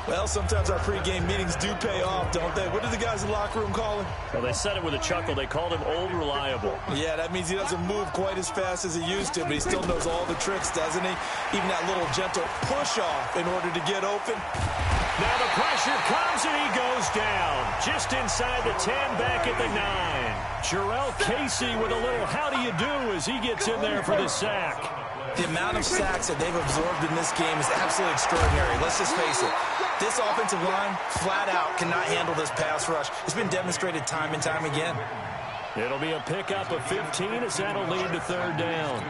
Well, sometimes our pregame meetings do pay off, don't they? What do the guys in the locker room call him? Well, they said it with a chuckle. They called him Old Reliable. Yeah, that means he doesn't move quite as fast as he used to, but he still knows all the tricks, doesn't he? Even that little gentle push-off in order to get open. Now the pressure comes, and he goes down. Just inside the 10, back at the 9. Jarrell Casey with a little how do you do as he gets in there for the sack. The amount of sacks that they've absorbed in this game is absolutely extraordinary. Let's just face it. This offensive line, flat out, cannot handle this pass rush. It's been demonstrated time and time again. It'll be a pickup of 15 as that'll lead to 3rd down.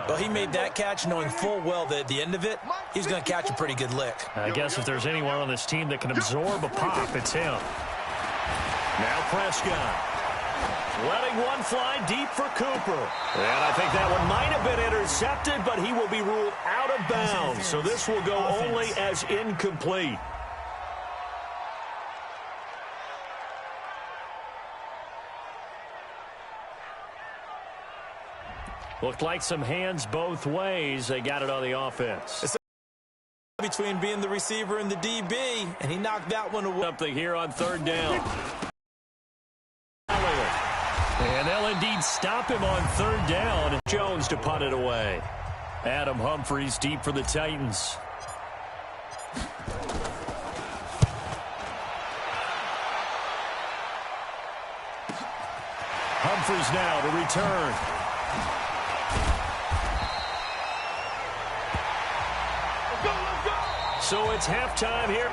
Well, he made that catch knowing full well that at the end of it, he's going to catch a pretty good lick. I guess if there's anyone on this team that can absorb a pop, it's him. Now Prescott. Letting one fly deep for Cooper. And I think that one might have been intercepted, but he will be ruled out of bounds. So this will go only as incomplete. Looked like some hands both ways. They got it on the offense. It's between being the receiver and the DB, and he knocked that one away. Something here on third down. And they'll indeed stop him on third down. Jones to punt it away. Adam Humphries deep for the Titans. Humphries now to return. So it's halftime here.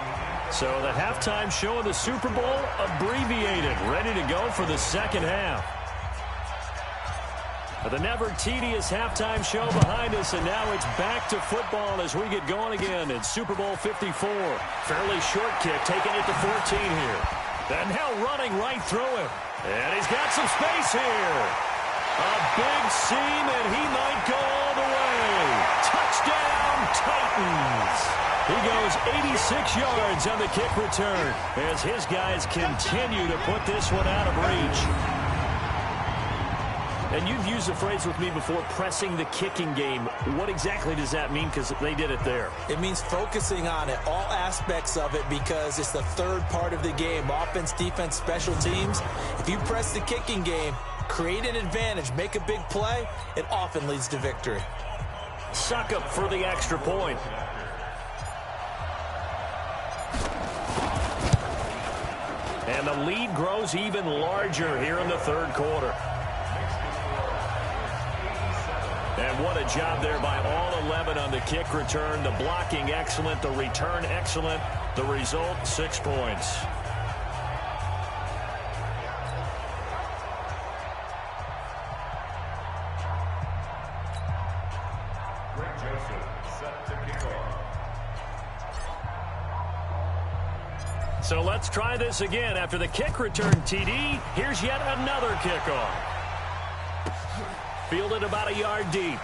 So the halftime show of the Super Bowl abbreviated, ready to go for the second half. The never tedious halftime show behind us, and now it's back to football as we get going again in Super Bowl 54. Fairly short kick, taking it to 14 here. And now running right through him. And he's got some space here. A big seam, and he might go all the way. Touchdown, Titans. He goes 86 yards on the kick return as his guys continue to put this one out of reach. And you've used the phrase with me before, pressing the kicking game. What exactly does that mean? Because they did it there. It means focusing on it, all aspects of it, because it's the third part of the game. Offense, defense, special teams. If you press the kicking game, create an advantage, make a big play, it often leads to victory. Suckup for the extra point. And the lead grows even larger here in the third quarter. And what a job there by all 11 on the kick return. The blocking excellent, the return excellent. The result, 6 points. So let's try this again. After the kick return TD, here's yet another kickoff. Fielded about a yard deep.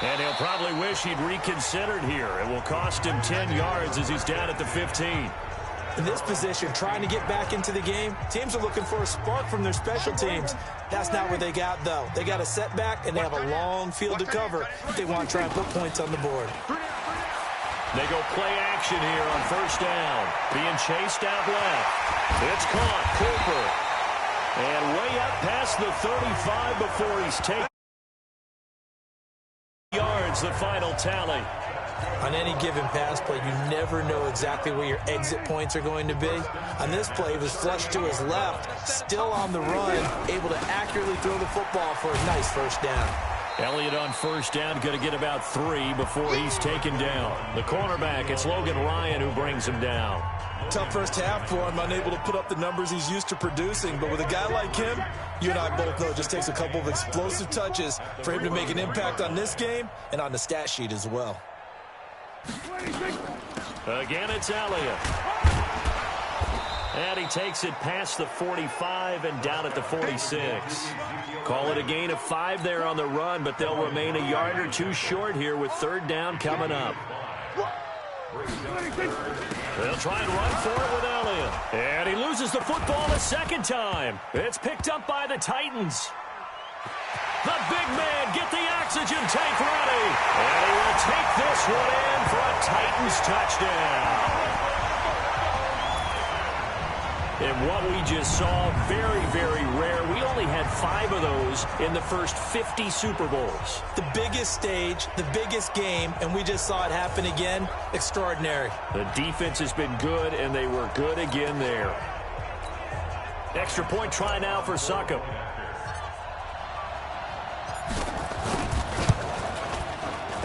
And he'll probably wish he'd reconsidered here. It will cost him 10 yards as he's down at the 15. In this position, trying to get back into the game, teams are looking for a spark from their special teams. That's not what they got, though. They got a setback, and they have a long field to cover if they want to try and put points on the board. They go play action here on first down. Being chased out left. It's caught. Cooper. And way up past the 35 before he's taken yards, the final tally. On any given pass play, you never know exactly where your exit points are going to be. On this play, he was flushed to his left, still on the run, able to accurately throw the football for a nice first down. Elliott on first down, going to get about 3 before he's taken down. The cornerback, it's Logan Ryan who brings him down. Tough first half for him, unable to put up the numbers he's used to producing. But with a guy like him, you and I both know it just takes a couple of explosive touches for him to make an impact on this game and on the stat sheet as well. Again, it's Elliott. And he takes it past the 45 and down at the 46. Call it a gain of 5 there on the run, but they'll remain a yard or 2 short here with third down coming up. They'll try and run for it with Elliott. And he loses the football a second time. It's picked up by the Titans. The big man, get the oxygen tank ready. And he will take this one in for a Titans touchdown. And what we just saw, very, very rare. We only had 5 of those in the first 50 Super Bowls. The biggest stage, the biggest game, and we just saw it happen again. Extraordinary. The defense has been good, and they were good again there. Extra point try now for Suckup.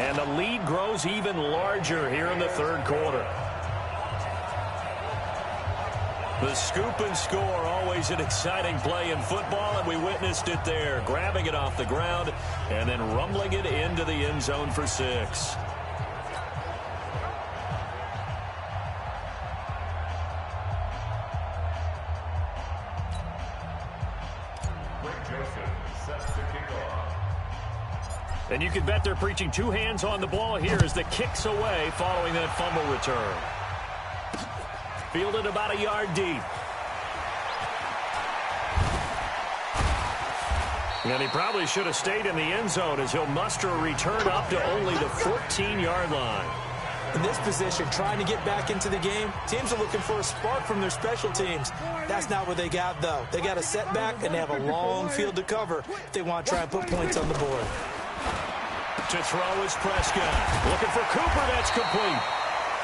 And the lead grows even larger here in the third quarter. The scoop and score, always an exciting play in football, and we witnessed it there, grabbing it off the ground and then rumbling it into the end zone for 6. And you can bet they're preaching 2 hands on the ball here as the kick's away following that fumble return. Fielded about a yard deep. And he probably should have stayed in the end zone as he'll muster a return up to only the 14-yard line. In this position, trying to get back into the game, teams are looking for a spark from their special teams. That's not what they got, though. They got a setback, and they have a long field to cover if they want to try and put points on the board. To throw is Prescott. Looking for Cooper. That's complete.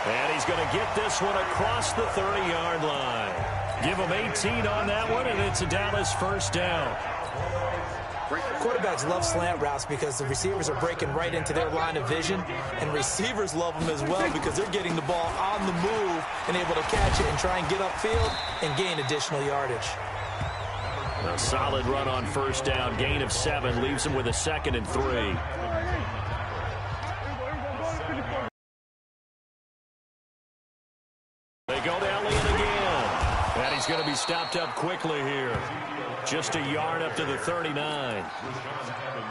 And he's going to get this one across the 30-yard line. Give him 18 on that one, and it's a Dallas first down. Quarterbacks love slant routes because the receivers are breaking right into their line of vision, and receivers love them as well because they're getting the ball on the move and able to catch it and try and get upfield and gain additional yardage. A solid run on first down. Gain of 7 leaves him with a 2nd and 3. They go to Elliott again. And he's going to be stopped up quickly here. Just a yard up to the 39.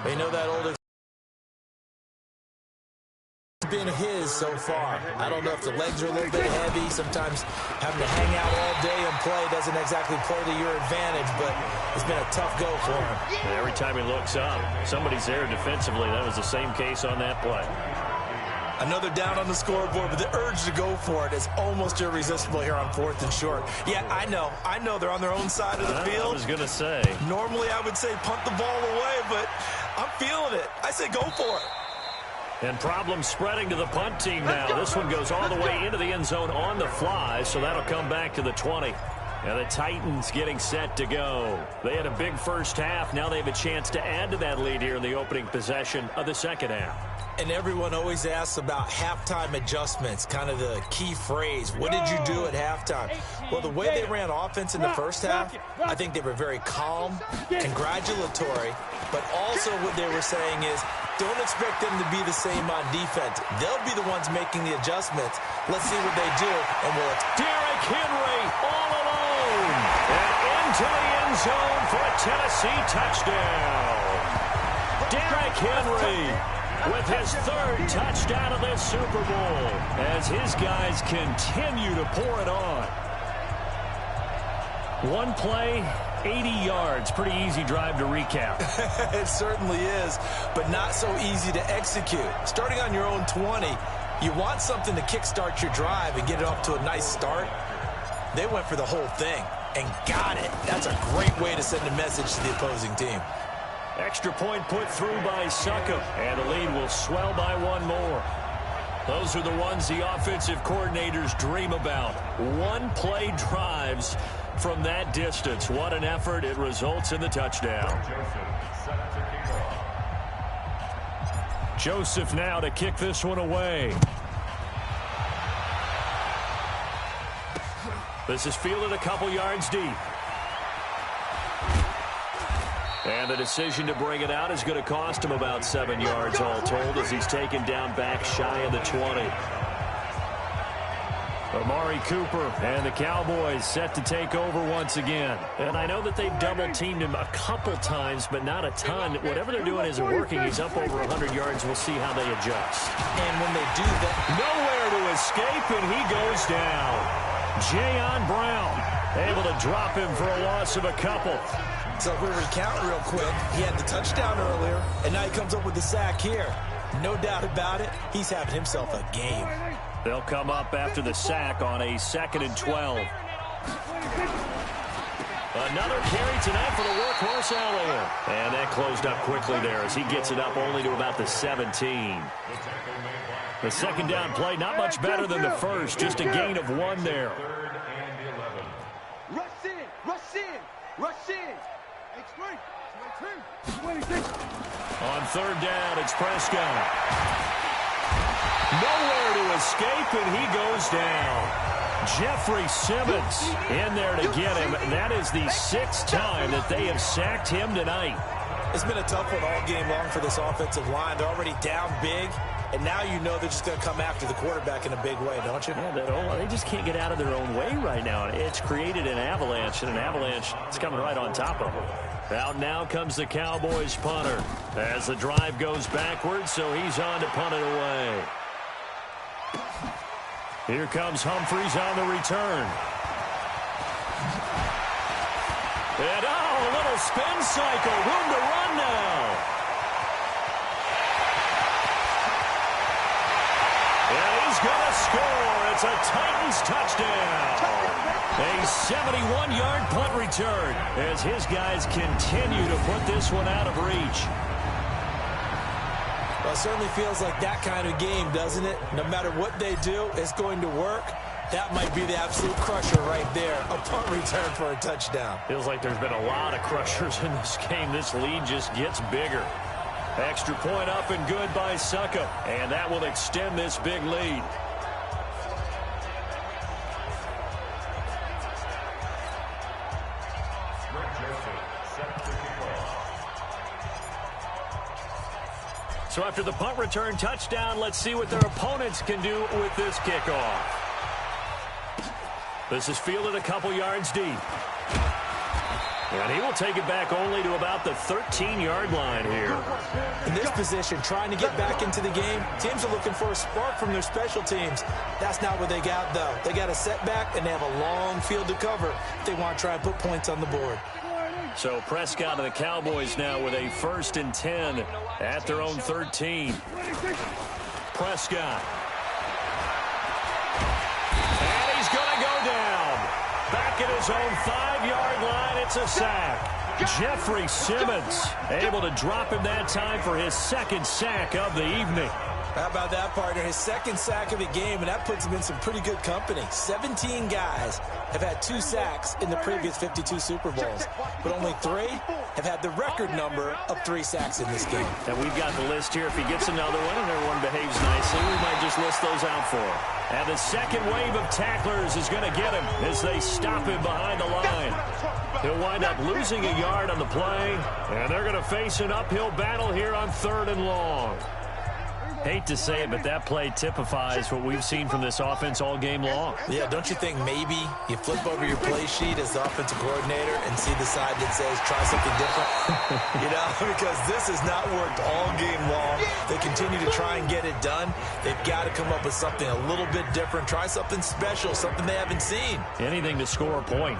They know that older been his so far. I don't know if the legs are a little bit heavy. Sometimes having to hang out all day and play doesn't exactly play to your advantage, but it's been a tough go for him. And every time he looks up, somebody's there defensively. That was the same case on that play. Another down on the scoreboard, but the urge to go for it is almost irresistible here on 4th and short. Yeah, I know they're on their own side of the field. I was going to say. Normally I would say punt the ball away, but I'm feeling it. I say go for it. And problems spreading to the punt team now. This one goes all the way into the end zone on the fly, so that'll come back to the 20. Now the Titans getting set to go. They had a big first half. Now they have a chance to add to that lead here in the opening possession of the second half. And everyone always asks about halftime adjustments, kind of the key phrase. What did you do at halftime? Well, the way they ran offense in the first half, I think they were very calm, congratulatory, but also what they were saying is don't expect them to be the same on defense. They'll be the ones making the adjustments. Let's see what they do, and we'll... Derrick Henry all alone and into the end zone for a Tennessee touchdown. Derrick Henry with his 3rd touchdown of this Super Bowl as his guys continue to pour it on. One play, 80 yards. Pretty easy drive to recap. It certainly is, but not so easy to execute. Starting on your own 20, you want something to kickstart your drive and get it off to a nice start. They went for the whole thing and got it. That's a great way to send a message to the opposing team. Extra point put through by Succop, and the lead will swell by 1 more. Those are the ones the offensive coordinators dream about. One-play drives from that distance. What an effort. It results in the touchdown. Joseph now to kick this one away. This is fielded a couple yards deep. And the decision to bring it out is going to cost him about 7 yards all told as he's taken down back shy of the 20. Amari Cooper and the Cowboys set to take over once again. And I know that they've double-teamed him a couple times, but not a ton. Whatever they're doing isn't working. He's up over 100 yards. We'll see how they adjust. And when they do that, nowhere to escape, and he goes down. Jayon Brown able to drop him for a loss of a couple. So if we recount real quick, he had the touchdown earlier, and now he comes up with the sack here. No doubt about it, he's having himself a game. They'll come up after the sack on a 2nd and 12. Another carry tonight for the workhorse Elliott. And that closed up quickly there as he gets it up only to about the 17. The second down play, not much better than the first, just a gain of 1 there. Rush in, rush in, rush in. On 3rd down, it's Prescott. Nowhere to escape, and he goes down. Jeffrey Simmons in there to get him. That is the 6th time that they have sacked him tonight. It's been a tough one all game long for this offensive line. They're already down big, and now you know they're just going to come after the quarterback in a big way, don't you? Yeah, they just can't get out of their own way right now. It's created an avalanche, and an avalanche is coming right on top of them. Out now comes the Cowboys punter as the drive goes backwards, so he's on to punt it away. Here comes Humphries on the return. And a little little spin cycle. Room to run now. And he's going to score. It's a Titans touchdown. A 71-yard punt return as his guys continue to put this one out of reach. Well, it certainly feels like that kind of game, doesn't it? No matter what they do, it's going to work. That might be the absolute crusher right there. A punt return for a touchdown. Feels like there's been a lot of crushers in this game. This lead just gets bigger. Extra point up and good by Suckup. And that will extend this big lead. So after the punt return touchdown, let's see what their opponents can do with this kickoff. This is fielded a couple yards deep. And he will take it back only to about the 13-yard line here. In this position, trying to get back into the game, teams are looking for a spark from their special teams. That's not what they got, though. They got a setback, and they have a long field to cover if they want to try and put points on the board. So Prescott and the Cowboys now with a 1st and 10 at their own 13. Prescott. And he's going to go down. Back at his own 5-yard line, it's a sack. Jeffrey Simmons able to drop him that time for his 2nd sack of the evening. How about that, partner? His 2nd sack of the game, and that puts him in some pretty good company. 17 guys have had 2 sacks in the previous 52 Super Bowls, but only 3 have had the record number of 3 sacks in this game. And we've got the list here. If he gets another one and everyone behaves nicely, we might just list those out for him. And the second wave of tacklers is going to get him as they stop him behind the line. He'll wind up losing a yard on the play, and they're going to face an uphill battle here on 3rd and long. Hate to say it, but that play typifies what we've seen from this offense all game long. Yeah, don't you think maybe you flip over your play sheet as the offensive coordinator and see the side that says try something different? You know, because this has not worked all game long. They continue to try and get it done. They've got to come up with something a little bit different. Try something special, something they haven't seen. Anything to score a point.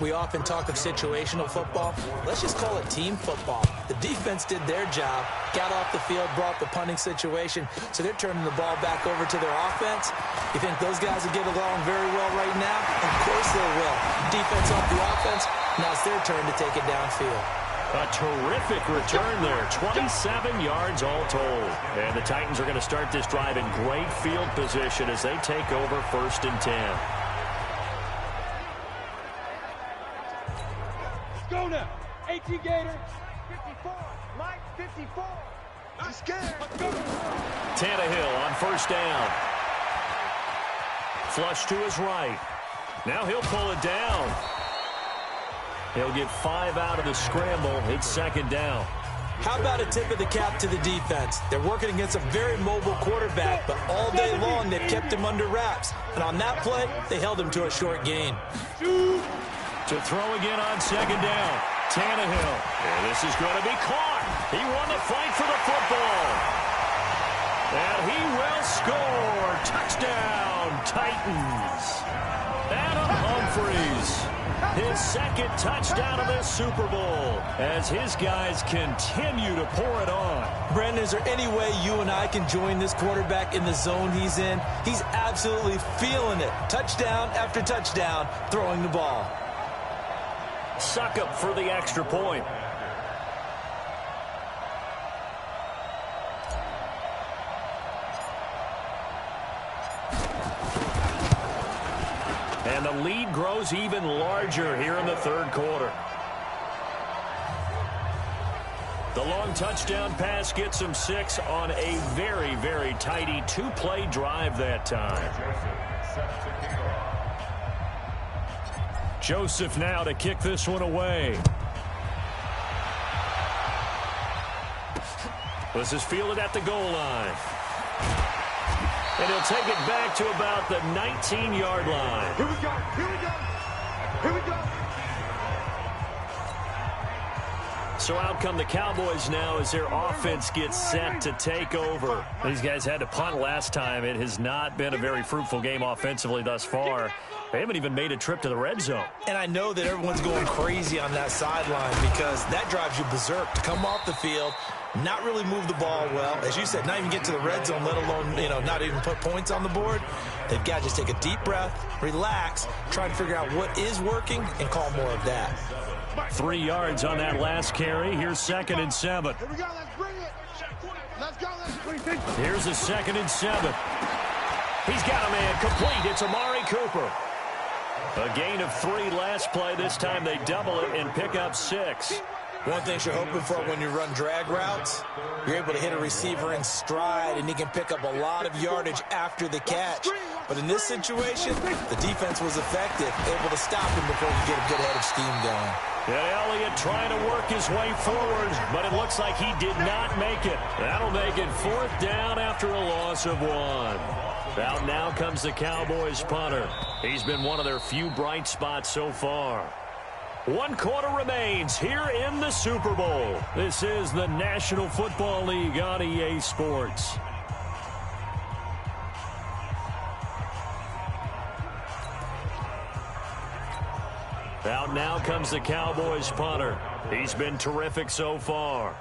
We often talk of situational football. Let's just call it team football. The defense did their job, got off the field, brought the punting situation, so they're turning the ball back over to their offense. You think those guys will get along very well right now? Of course they will. Defense off the offense, now it's their turn to take it downfield. A terrific return there, 27 yards all told. And the Titans are going to start this drive in great field position as they take over 1st and 10. Go now. 18 Gator. 54. Mike, 54. I'm scared. Tannehill on 1st down. Flush to his right. Now he'll pull it down. He'll get 5 out of the scramble. It's 2nd down. How about a tip of the cap to the defense? They're working against a very mobile quarterback, but all day long they've kept him under wraps. And on that play, they held him to a short gain. To throw again on 2nd down. Tannehill. And this is going to be caught. He won the fight for the football. And he will score. Touchdown, Titans. Adam Humphries. His 2nd touchdown of this Super Bowl as his guys continue to pour it on. Brandon, is there any way you and I can join this quarterback in the zone he's in? He's absolutely feeling it. Touchdown after touchdown, throwing the ball. Suckup for the extra point. And the lead grows even larger here in the 3rd quarter. The long touchdown pass gets him 6 on a very, very tidy 2-play drive that time. Joseph now to kick this one away. This is fielded at the goal line. And he'll take it back to about the 19-yard line. Here we go. Here we go. Here we go. So out come the Cowboys now as their offense gets set to take over. These guys had to punt last time. It has not been a very fruitful game offensively thus far. They haven't even made a trip to the red zone. And I know that everyone's going crazy on that sideline because that drives you berserk to come off the field, not really move the ball well. As you said, not even get to the red zone, let alone, not even put points on the board. They've got to just take a deep breath, relax, try and figure out what is working, and call more of that. 3 yards on that last carry. Here's 2nd and 7. Here we go. Let's bring it. Let's go. Here's a 2nd and 7. He's got a man complete. It's Amari Cooper. A gain of 3 last play. This time they double it and pick up 6. One thing you're hoping for when you run drag routes, you're able to hit a receiver in stride, and he can pick up a lot of yardage after the catch. But in this situation, the defense was effective, able to stop him before he get a good head of steam going. And Elliott trying to work his way forward, but it looks like he did not make it. That'll make it 4th down after a loss of 1. Out now comes the Cowboys punter. He's been one of their few bright spots so far. 1 quarter remains here in the Super Bowl. This is the National Football League on EA Sports. Out now comes the Cowboys punter. He's been terrific so far.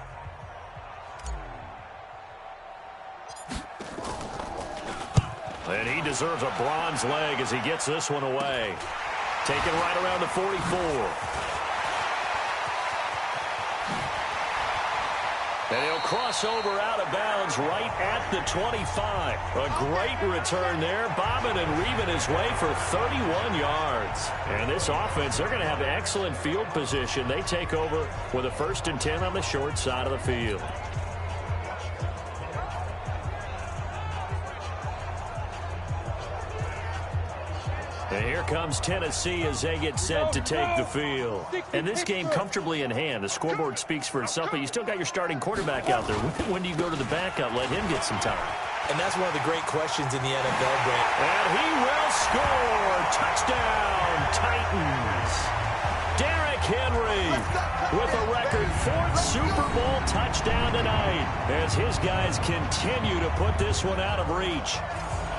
And he deserves a bronze leg as he gets this one away. Taken right around the 44. And he'll cross over out of bounds right at the 25. A great return there, bobbing and weaving his way for 31 yards. And this offense, they're going to have excellent field position. They take over with a 1st and 10 on the short side of the field. And here comes Tennessee as they get set to take the field. And this game comfortably in hand. The scoreboard speaks for itself, but you still got your starting quarterback out there. When do you go to the backup? Let him get some time. And that's one of the great questions in the NFL, Brent. And he will score. Touchdown, Titans. Derrick Henry with a record 4th Super Bowl touchdown tonight as his guys continue to put this one out of reach.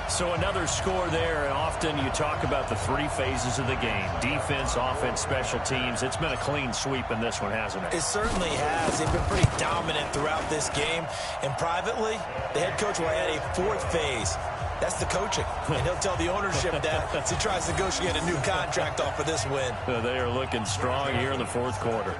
So another score there, and often you talk about the 3 phases of the game. Defense, offense, special teams. It's been a clean sweep in this one, hasn't it? It certainly has. They've been pretty dominant throughout this game. And privately, the head coach will add a 4th phase. That's the coaching. And he'll tell the ownership that as he tries to negotiate a new contract off of this win. They are looking strong here in the 4th quarter.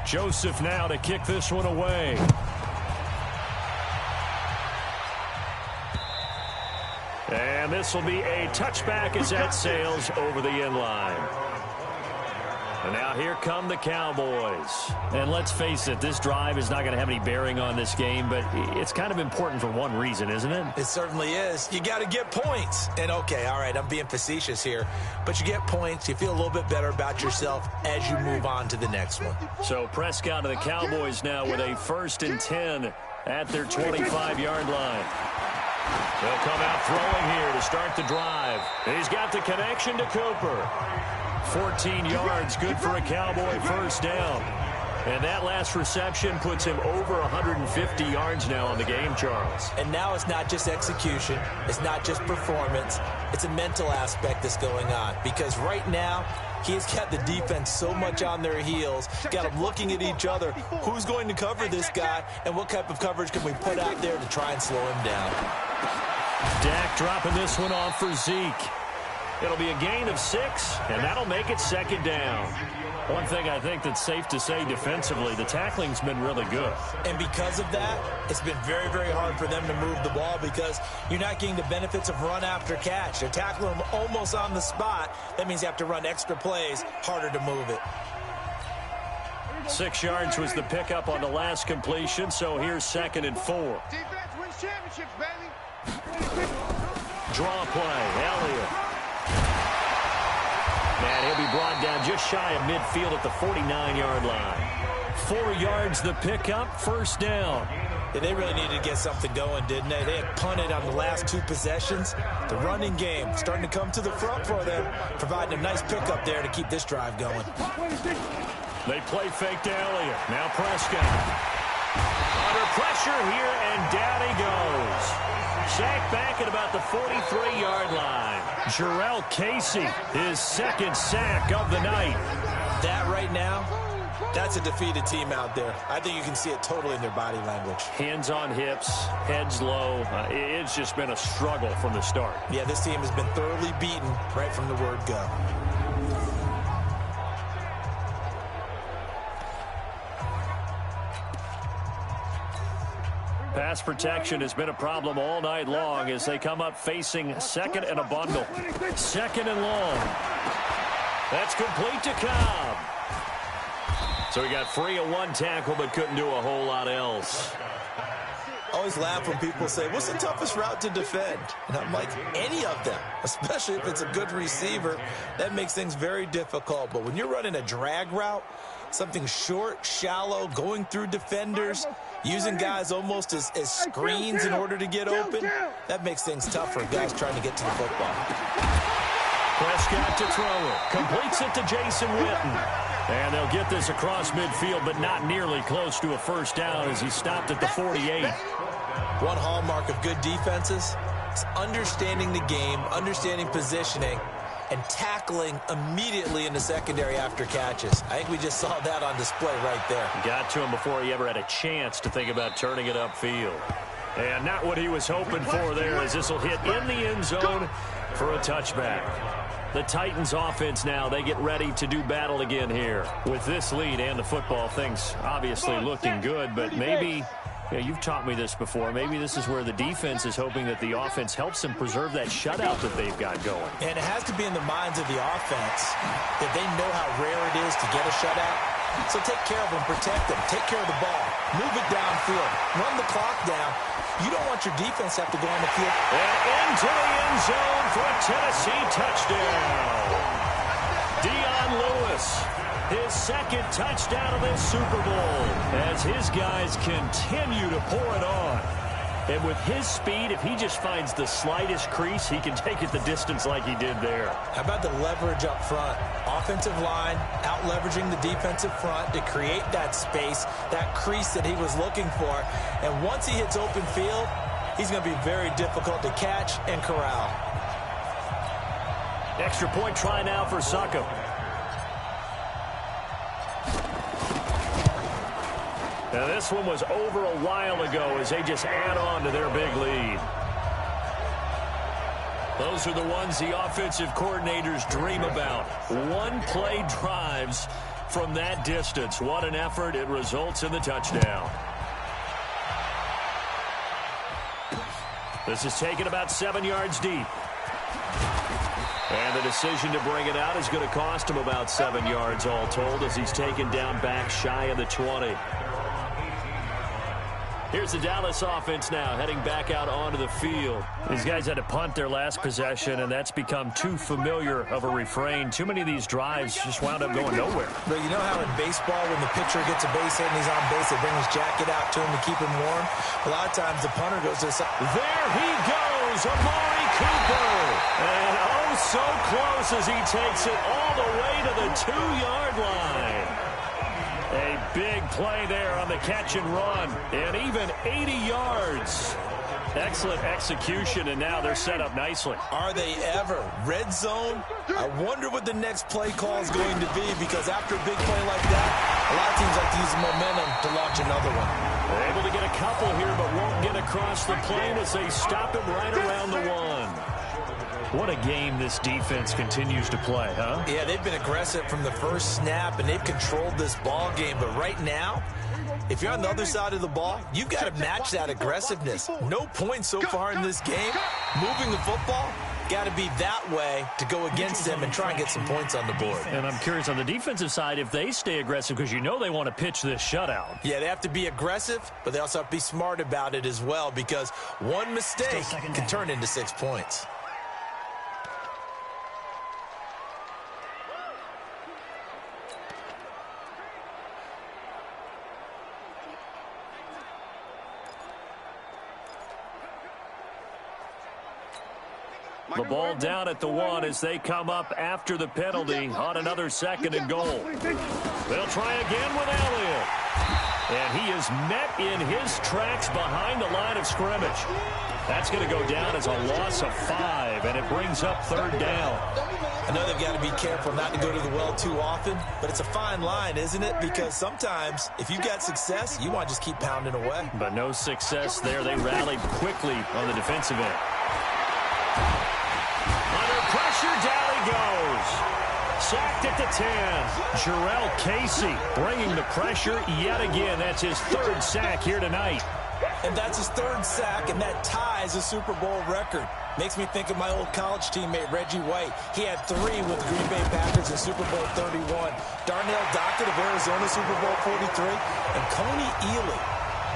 Joseph now to kick this one away. And this will be a touchback as that sails over the end line. And now here come the Cowboys. And let's face it, this drive is not going to have any bearing on this game, but it's kind of important for one reason, isn't it? It certainly is. You got to get points. And okay, all right, I'm being facetious here, but you get points, you feel a little bit better about yourself as you move on to the next one. So Prescott of the Cowboys now with a 1st and 10 at their 25-yard line. They'll come out throwing here to start the drive. He's got the connection to Cooper. 14 yards, good for a Cowboy 1st down. And that last reception puts him over 150 yards now on the game, Charles. And now it's not just execution. It's not just performance. It's a mental aspect that's going on. Because right now, he has got the defense so much on their heels, got them looking at each other. Who's going to cover this guy, and what type of coverage can we put out there to try and slow him down? Dak dropping this one off for Zeke. It'll be a gain of 6, and that'll make it 2nd down. One thing I think that's safe to say defensively, the tackling's been really good. And because of that, it's been very, very hard for them to move the ball because you're not getting the benefits of run after catch. They're tackling them almost on the spot. That means you have to run extra plays, harder to move it. 6 yards was the pickup on the last completion, so here's 2nd and 4. Defense wins championships, baby. Draw play, Elliott. And he'll be brought down just shy of midfield at the 49-yard line. 4 yards the pickup, 1st down. Yeah, they really needed to get something going, didn't they? They had punted on the last 2 possessions. The running game starting to come to the front for them, providing a nice pickup there to keep this drive going. They play fake to Elliott. Now Prescott. Under pressure here, and down he goes. Sacked back at about the 43-yard line. Jarrell Casey, his 2nd sack of the night. That right now, that's a defeated team out there. I think you can see it totally in their body language. Hands on hips, heads low. It's just been a struggle from the start. Yeah, this team has been thoroughly beaten right from the word go. Pass protection has been a problem all night long as they come up facing 2nd and a bundle. 2nd and long. That's complete to Cobb. So he got free of 1 tackle but couldn't do a whole lot else. Always laugh when people say, what's the toughest route to defend? And I'm like, any of them, especially if it's a good receiver. That makes things very difficult. But when you're running a drag route, something short, shallow, going through defenders, using guys almost as screens in order to get open, that makes things tough for guys trying to get to the football. Prescott to throw it. Completes it to Jason Witten. And they'll get this across midfield, but not nearly close to a first down as he stopped at the 48. One hallmark of good defenses is understanding the game, understanding positioning, and tackling immediately in the secondary after catches. I think we just saw that on display right there. Got to him before he ever had a chance to think about turning it upfield. And not what he was hoping for there, as this will hit in the end zone for a touchback. The Titans offense now, they get ready to do battle again here. With this lead and the football, things obviously looking good, but maybe, you've taught me this before, maybe this is where the defense is hoping that the offense helps them preserve that shutout that they've got going. And it has to be in the minds of the offense that they know how rare it is to get a shutout. So take care of them, protect them, take care of the ball, move it downfield, run the clock down. You don't want your defense to have to go on the field. And into the end zone for a Tennessee touchdown. Dion Lewis, his 2nd touchdown of this Super Bowl, as his guys continue to pour it on. And with his speed, if he just finds the slightest crease, he can take it the distance like he did there. How about the leverage up front? Offensive line out-leveraging the defensive front to create that space, that crease that he was looking for. And once he hits open field, he's going to be very difficult to catch and corral. Extra point try now for Succop. Now this one was over a while ago as they just add on to their big lead. Those are the ones the offensive coordinators dream about. One-play drives from that distance. What an effort. It results in the touchdown. This is taken about 7 yards deep. And the decision to bring it out is going to cost him about 7 yards all told as he's taken down back shy of the 20. Here's the Dallas offense now, heading back out onto the field. These guys had to punt their last possession, and that's become too familiar of a refrain. Too many of these drives just wound up going nowhere. But you know how in baseball, when the pitcher gets a base hit and he's on base, they bring his jacket out to him to keep him warm? A lot of times the punter goes to the side. There he goes, Amari Cooper. And oh, so close as he takes it all the way to the 2-yard line. A big play there on the catch and run, and even 80 yards. Excellent execution, and now they're set up nicely. Are they ever? Red zone? I wonder what the next play call is going to be, because after a big play like that, a lot of teams like to use the momentum to launch another one. They're able to get a couple here, but won't get across the plane as they stop him right around the 1. What a game this defense continues to play, huh? Yeah, they've been aggressive from the first snap, and they've controlled this ball game. But right now, if you're on the other side of the ball, you've got to match that aggressiveness. No points so far in this game. Moving the football, got to be that way to go against them and try and get some points on the board. And I'm curious on the defensive side if they stay aggressive, because you know they want to pitch this shutout. Yeah, they have to be aggressive, but they also have to be smart about it as well, because one mistake can turn into 6 points. The ball down at the 1 as they come up after the penalty on another 2nd and goal. They'll try again with Elliott. And he is met in his tracks behind the line of scrimmage. That's going to go down as a loss of 5, and it brings up 3rd down. I know they've got to be careful not to go to the well too often, but it's a fine line, isn't it? Because sometimes, if you've got success, you want to just keep pounding away. But no success there. They rallied quickly on the defensive end. Under pressure, down he goes. Sacked at the 10. Jarrell Casey bringing the pressure yet again. That's his 3rd sack here tonight. And that's his 3rd sack, and that ties a Super Bowl record. Makes me think of my old college teammate, Reggie White. He had 3 with the Green Bay Packers in Super Bowl 31. Darnell Dockett of Arizona, Super Bowl 43. And Coney Ealy,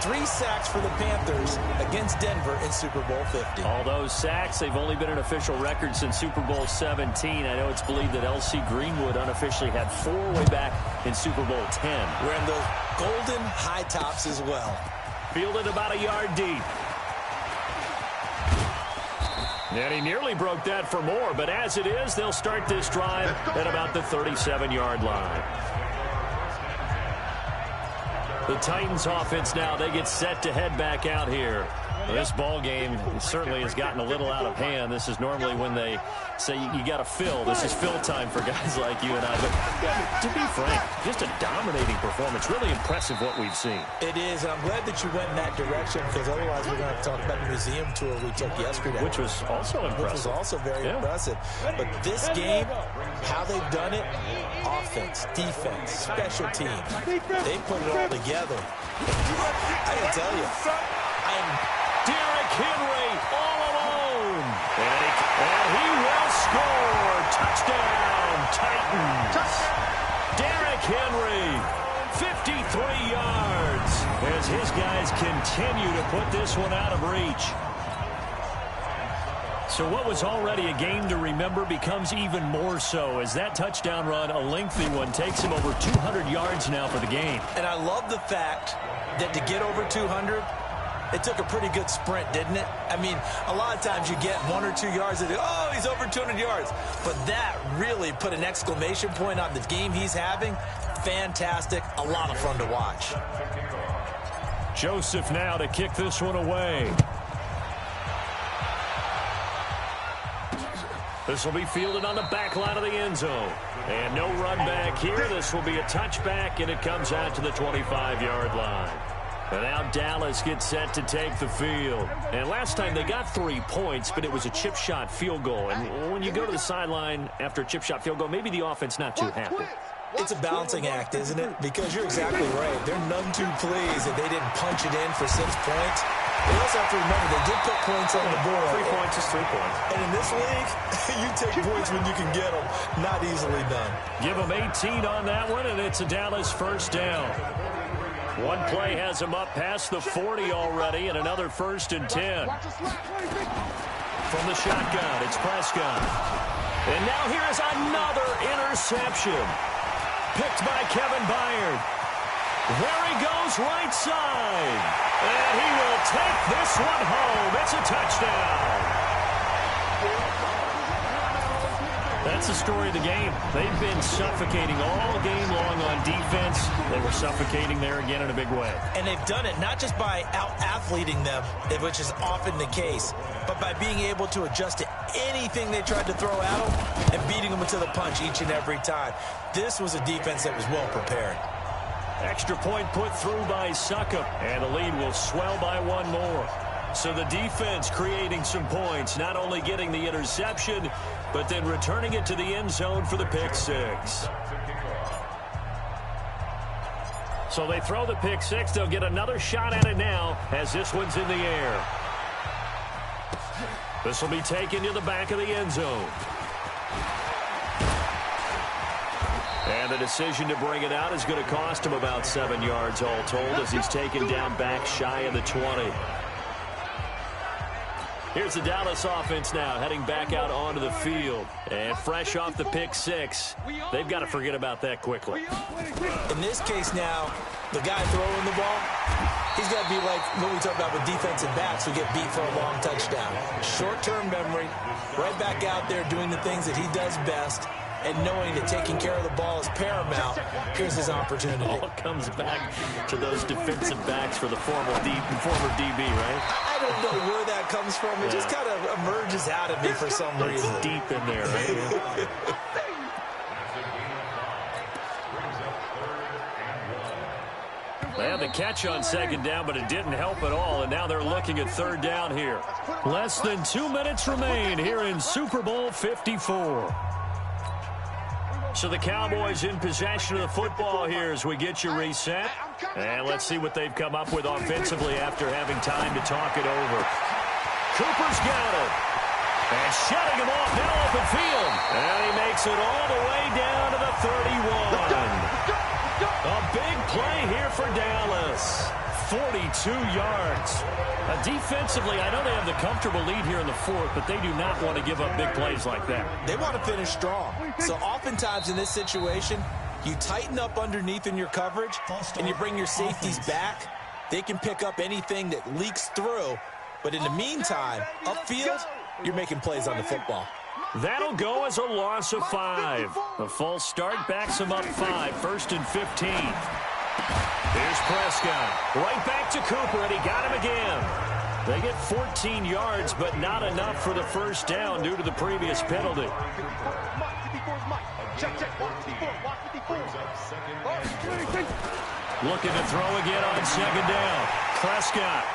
3 sacks for the Panthers against Denver in Super Bowl 50. All those sacks, they've only been an official record since Super Bowl 17. I know it's believed that L.C. Greenwood unofficially had 4 way back in Super Bowl 10. Wearing those golden high tops as well. Fielded about a yard deep. And he nearly broke that for more, but as it is, they'll start this drive at about the 37-yard line. The Titans offense now, they get set to head back out here. Well, this ball game certainly has gotten a little out of hand. This is normally when they say you got to fill. This is fill time for guys like you and I. But to be frank, just a dominating performance. Really impressive what we've seen. It is, and I'm glad that you went in that direction because otherwise we're going to have to talk about the museum tour we took yesterday. Which was also impressive. Which was also very impressive. But this game, how they've done it, offense, defense, special teams, they put it all together. I can tell you, Derrick Henry all alone. And he will score. Touchdown, Titans. Derrick Henry, 53 yards as his guys continue to put this one out of reach. So what was already a game to remember becomes even more so as that touchdown run, a lengthy one, takes him over 200 yards now for the game. And I love the fact that to get over 200, it took a pretty good sprint, didn't it? I mean, a lot of times you get 1 or 2 yards and oh, he's over 200 yards. But that really put an exclamation point on the game he's having. Fantastic. A lot of fun to watch. Joseph now to kick this one away. This will be fielded on the back line of the end zone. And no run back here. This will be a touchback, and it comes out to the 25-yard line. And now Dallas gets set to take the field. And last time they got 3 points, but it was a chip shot field goal. And when you go to the sideline after a chip shot field goal, maybe the offense not too happy. It's a balancing act, isn't it? Because you're exactly right. They're none too pleased that they didn't punch it in for 6 points. They also have to remember they did put points on the board. 3 points is 3 points. And in this league, you take points when you can get them. Not easily done. Give them 18 on that one, and it's a Dallas first down. One play has him up past the 40 already, and another 1st and 10. From the shotgun, it's Prescott. And now here is another interception. Picked by Kevin Byard. There he goes right side. And he will take this one home. It's a touchdown. That's the story of the game. They've been suffocating all game long on defense. They were suffocating there again in a big way. And they've done it not just by out-athleting them, which is often the case, but by being able to adjust to anything they tried to throw at them and beating them to the punch each and every time. This was a defense that was well prepared. Extra point put through by Succop, and the lead will swell by 1 more. So the defense creating some points, not only getting the interception, but then returning it to the end zone for the pick 6. So they throw the pick 6. They'll get another shot at it now as this one's in the air. This will be taken to the back of the end zone. And the decision to bring it out is going to cost him about 7 yards all told as he's taken down back shy of the 20. Here's the Dallas offense now heading back out onto the field. And fresh off the pick 6, they've got to forget about that quickly. In this case now, the guy throwing the ball, He's got to be like what we talk about with defensive backs who get beat for a long touchdown. Short-term memory, right back out there doing the things that he does best, and knowing that taking care of the ball is paramount. Here's his opportunity. It all comes back to those defensive backs for the former DB, right? I don't know where that comes from. It just kind of emerges out of me for some reason. It's deep in there, right? They had the catch on second down, but it didn't help at all, and now they're looking at third down here. Less than 2 minutes remain here in Super Bowl 54. So the Cowboys in possession of the football here as we get you reset. And let's see what they've come up with offensively after having time to talk it over. Cooper's got it. And shutting him off now open field. And he makes it all the way down to the 31. A big play here for Dallas. 42 yards. Defensively, I know they have the comfortable lead here in the fourth, but they do not want to give up big plays like that. They want to finish strong. So oftentimes in this situation, you tighten up underneath in your coverage, and you bring your safeties back. They can pick up anything that leaks through. But in the meantime, upfield, you're making plays on the football. That'll go as a loss of 5. A false start backs them up 5. 1st and 15. Here's Prescott. Right back to Cooper, and he got him again. They get 14 yards, but not enough for the first down due to the previous penalty. Looking to throw again on second down. Prescott.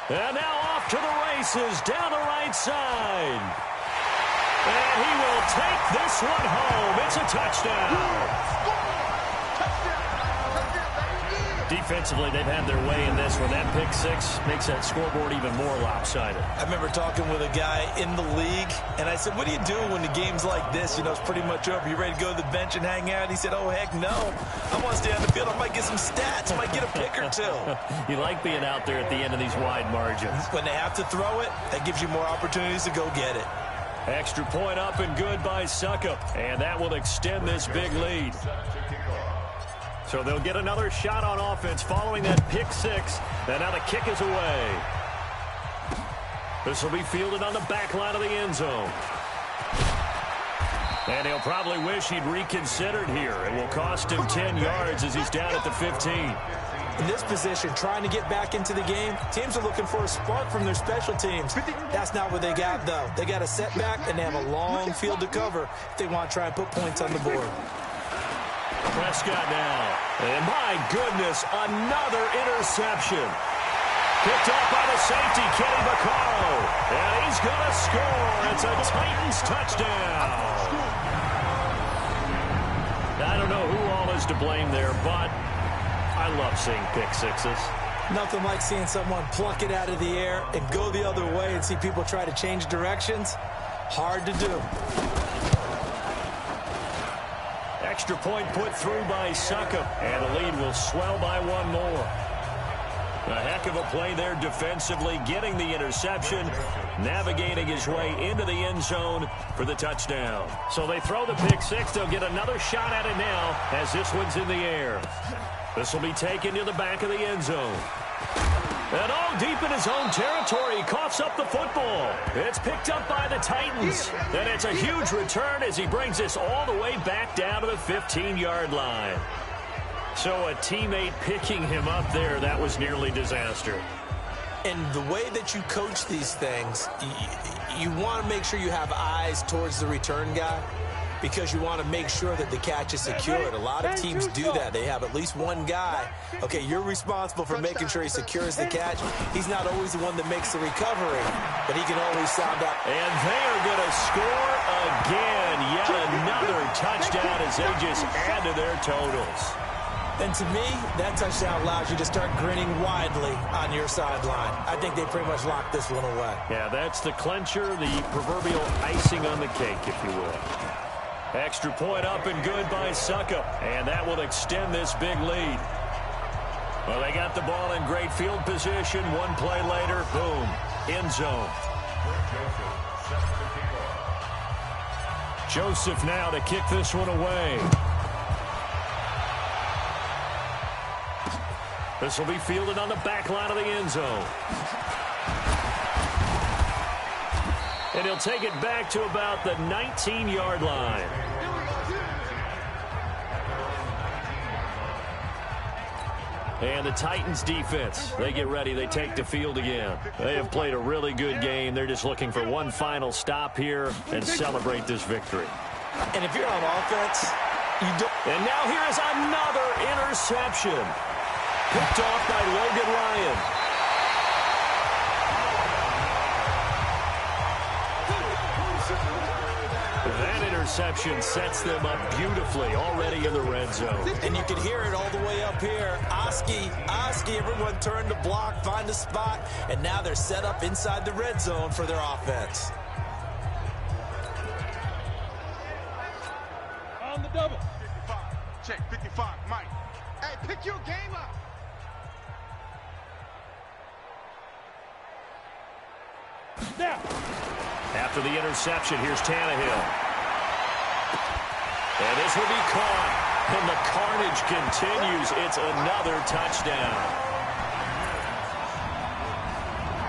And now off to the races down the right side. And he will take this one home. It's a touchdown. Defensively, they've had their way in this one. That pick six makes that scoreboard even more lopsided. I remember talking with a guy in the league, and I said, what do you do when the game's like this? You know, it's pretty much over. You ready to go to the bench and hang out? He said, oh, heck no. I want to stay on the field. I might get some stats. I might get a pick or two. You like being out there at the end of these wide margins. When they have to throw it, that gives you more opportunities to go get it. Extra point up and good by Suckup. And that will extend this big lead. So they'll get another shot on offense following that pick six. And now the kick is away. This will be fielded on the back line of the end zone. And he'll probably wish he'd reconsidered here. It will cost him 10 yards as he's down at the 15. In this position, trying to get back into the game, teams are looking for a spark from their special teams. That's not what they got, though. They got a setback, and they have a long field to cover if they want to try and put points on the board. Prescott now. And my goodness, another interception. Picked up by the safety, Kenny Vaccaro. And he's going to score. It's a Titans touchdown. I don't know who all is to blame there, but I love seeing pick sixes. Nothing like seeing someone pluck it out of the air and go the other way and see people try to change directions. Hard to do. Extra point put through by Suckup, and the lead will swell by one more. A heck of a play there defensively, getting the interception, navigating his way into the end zone for the touchdown. So they throw the pick six. They'll get another shot at it now as this one's in the air. This will be taken to the back of the end zone. And all deep in his own territory, he coughs up the football. It's picked up by the Titans. And it's a huge return as he brings this all the way back down to the 15-yard line. So a teammate picking him up there, that was nearly disaster. And the way that you coach these things, you want to make sure you have eyes towards the return guy, because you want to make sure that the catch is secured. A lot of teams do that. They have at least one guy. Okay, you're responsible for making sure he secures the catch. He's not always the one that makes the recovery, but he can always sound out. And they are going to score again. Yet another touchdown as they just add to their totals. And to me, that touchdown allows you to start grinning widely on your sideline. I think they pretty much locked this one away. Yeah, that's the clincher, the proverbial icing on the cake, if you will. Extra point up and good by Suckup. And that will extend this big lead. Well, they got the ball in great field position. One play later, boom, end zone. Joseph now to kick this one away. This will be fielded on the back line of the end zone. And he'll take it back to about the 19-yard line. And the Titans defense, they get ready. They take the field again. They have played a really good game. They're just looking for one final stop here and celebrate this victory. And if you're on offense, you don't. And now here is another interception. Picked off by Logan Ryan. That interception sets them up beautifully already in the red zone. And you can hear it all the way up here. Oski, everyone turned to block, find a spot, and now they're set up inside the red zone for their offense. On the double. 55. Check 55. Mike. Hey, pick your game up. Now. After the interception, here's Tannehill. And this will be caught. And the carnage continues. It's another touchdown.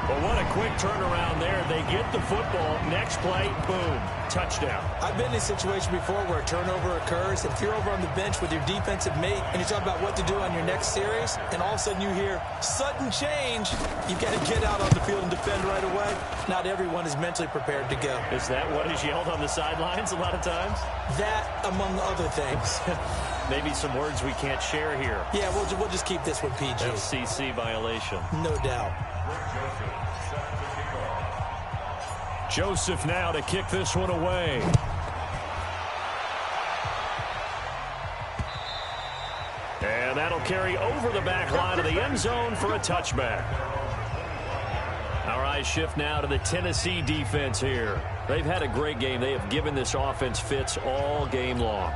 Well, what a quick turnaround there. They get the football. Next play, boom, touchdown. I've been in a situation before where a turnover occurs, and if you're over on the bench with your defensive mate and you talk about what to do on your next series, and all of a sudden you hear sudden change, you've got to get out on the field and defend right away. Not everyone is mentally prepared to go. Is that what is yelled on the sidelines a lot of times? That, among other things. Maybe some words we can't share here. Yeah, we'll just keep this one PG. FCC violation. No doubt. Joseph now to kick this one away. And that'll carry over the back line of the end zone for a touchback. Our eyes shift now to the Tennessee defense here. They've had a great game. They have given this offense fits all game long.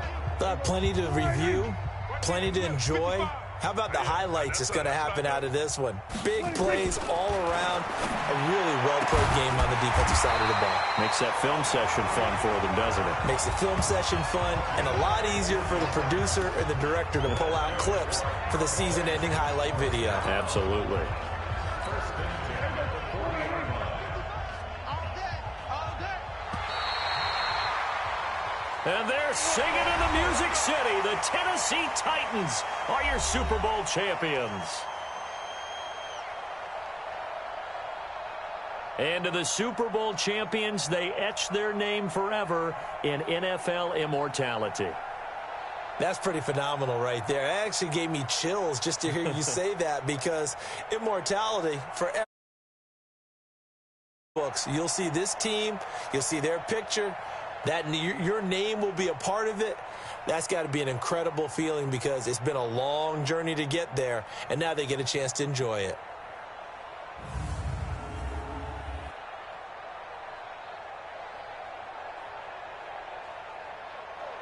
Plenty to review, plenty to enjoy. How about the highlights that's going to happen out of this one? Big plays all around. A really well-played game on the defensive side of the ball. Makes that film session fun for them, doesn't it? Makes the film session fun and a lot easier for the producer and the director to pull out clips for the season-ending highlight video. Absolutely. And they're singing in the Music City. The Tennessee Titans are your Super Bowl champions. And to the Super Bowl champions, they etch their name forever in NFL immortality. That's pretty phenomenal right there. It actually gave me chills just to hear you say that, because immortality forever. Books. You'll see this team, you'll see their picture. That your name will be a part of it. That's got to be an incredible feeling, because it's been a long journey to get there, and now they get a chance to enjoy it.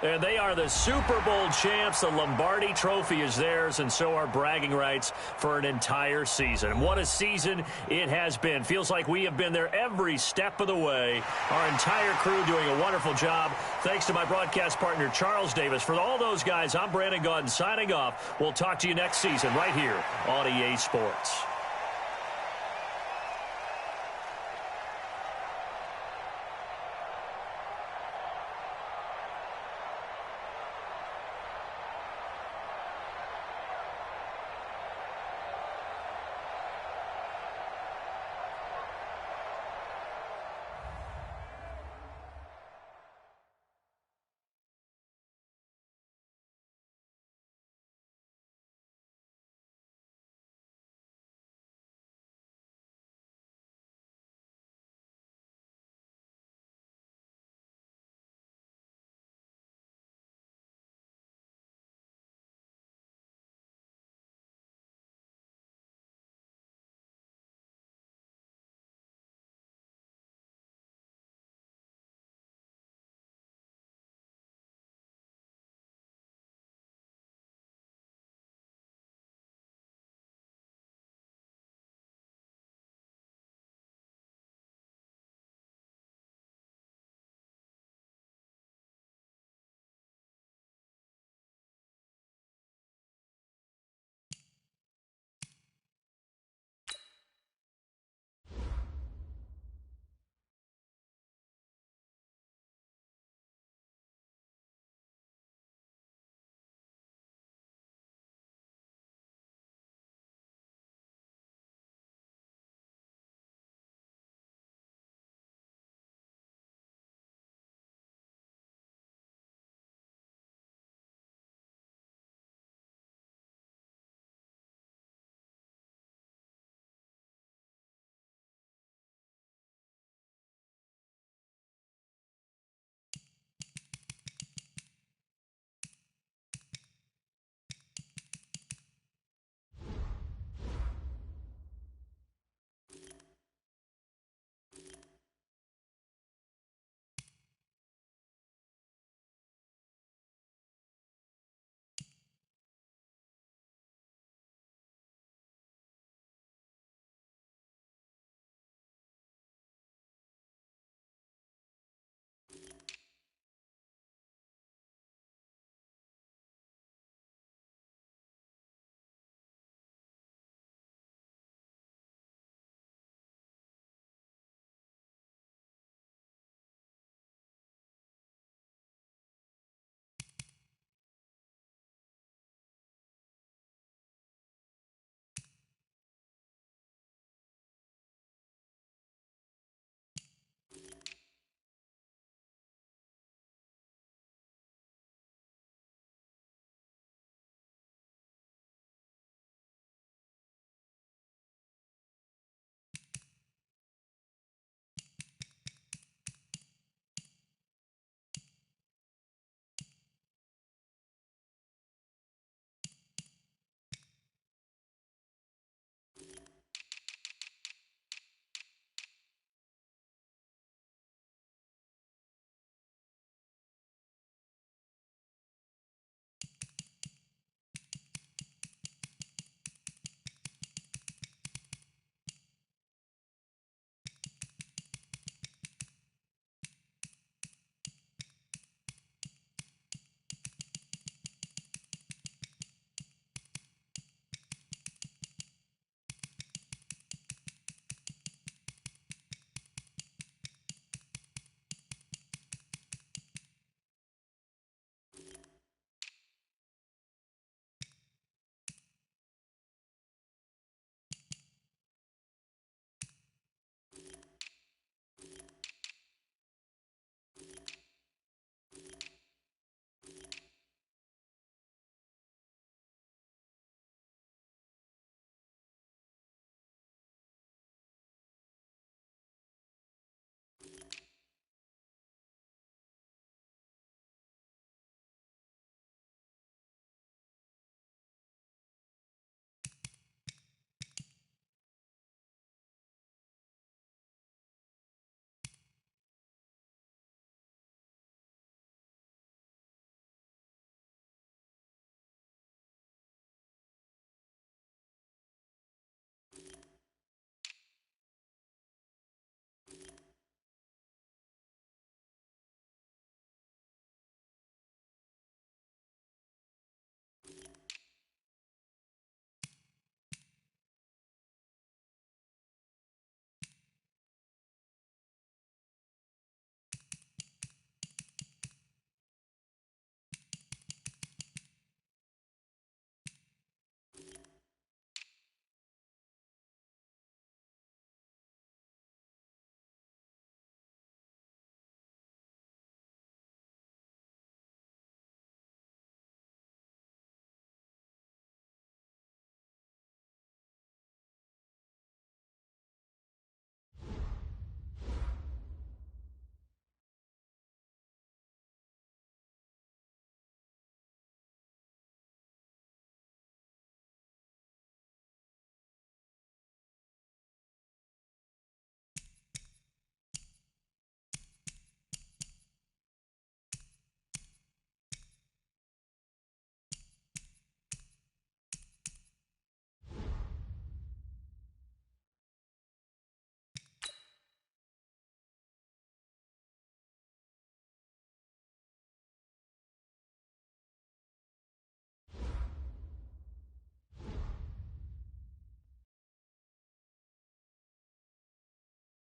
And they are the Super Bowl champs. The Lombardi Trophy is theirs, and so are bragging rights for an entire season. What a season it has been. Feels like we have been there every step of the way. Our entire crew doing a wonderful job. Thanks to my broadcast partner, Charles Davis. For all those guys, I'm Brandon Gaudin signing off. We'll talk to you next season right here on EA Sports.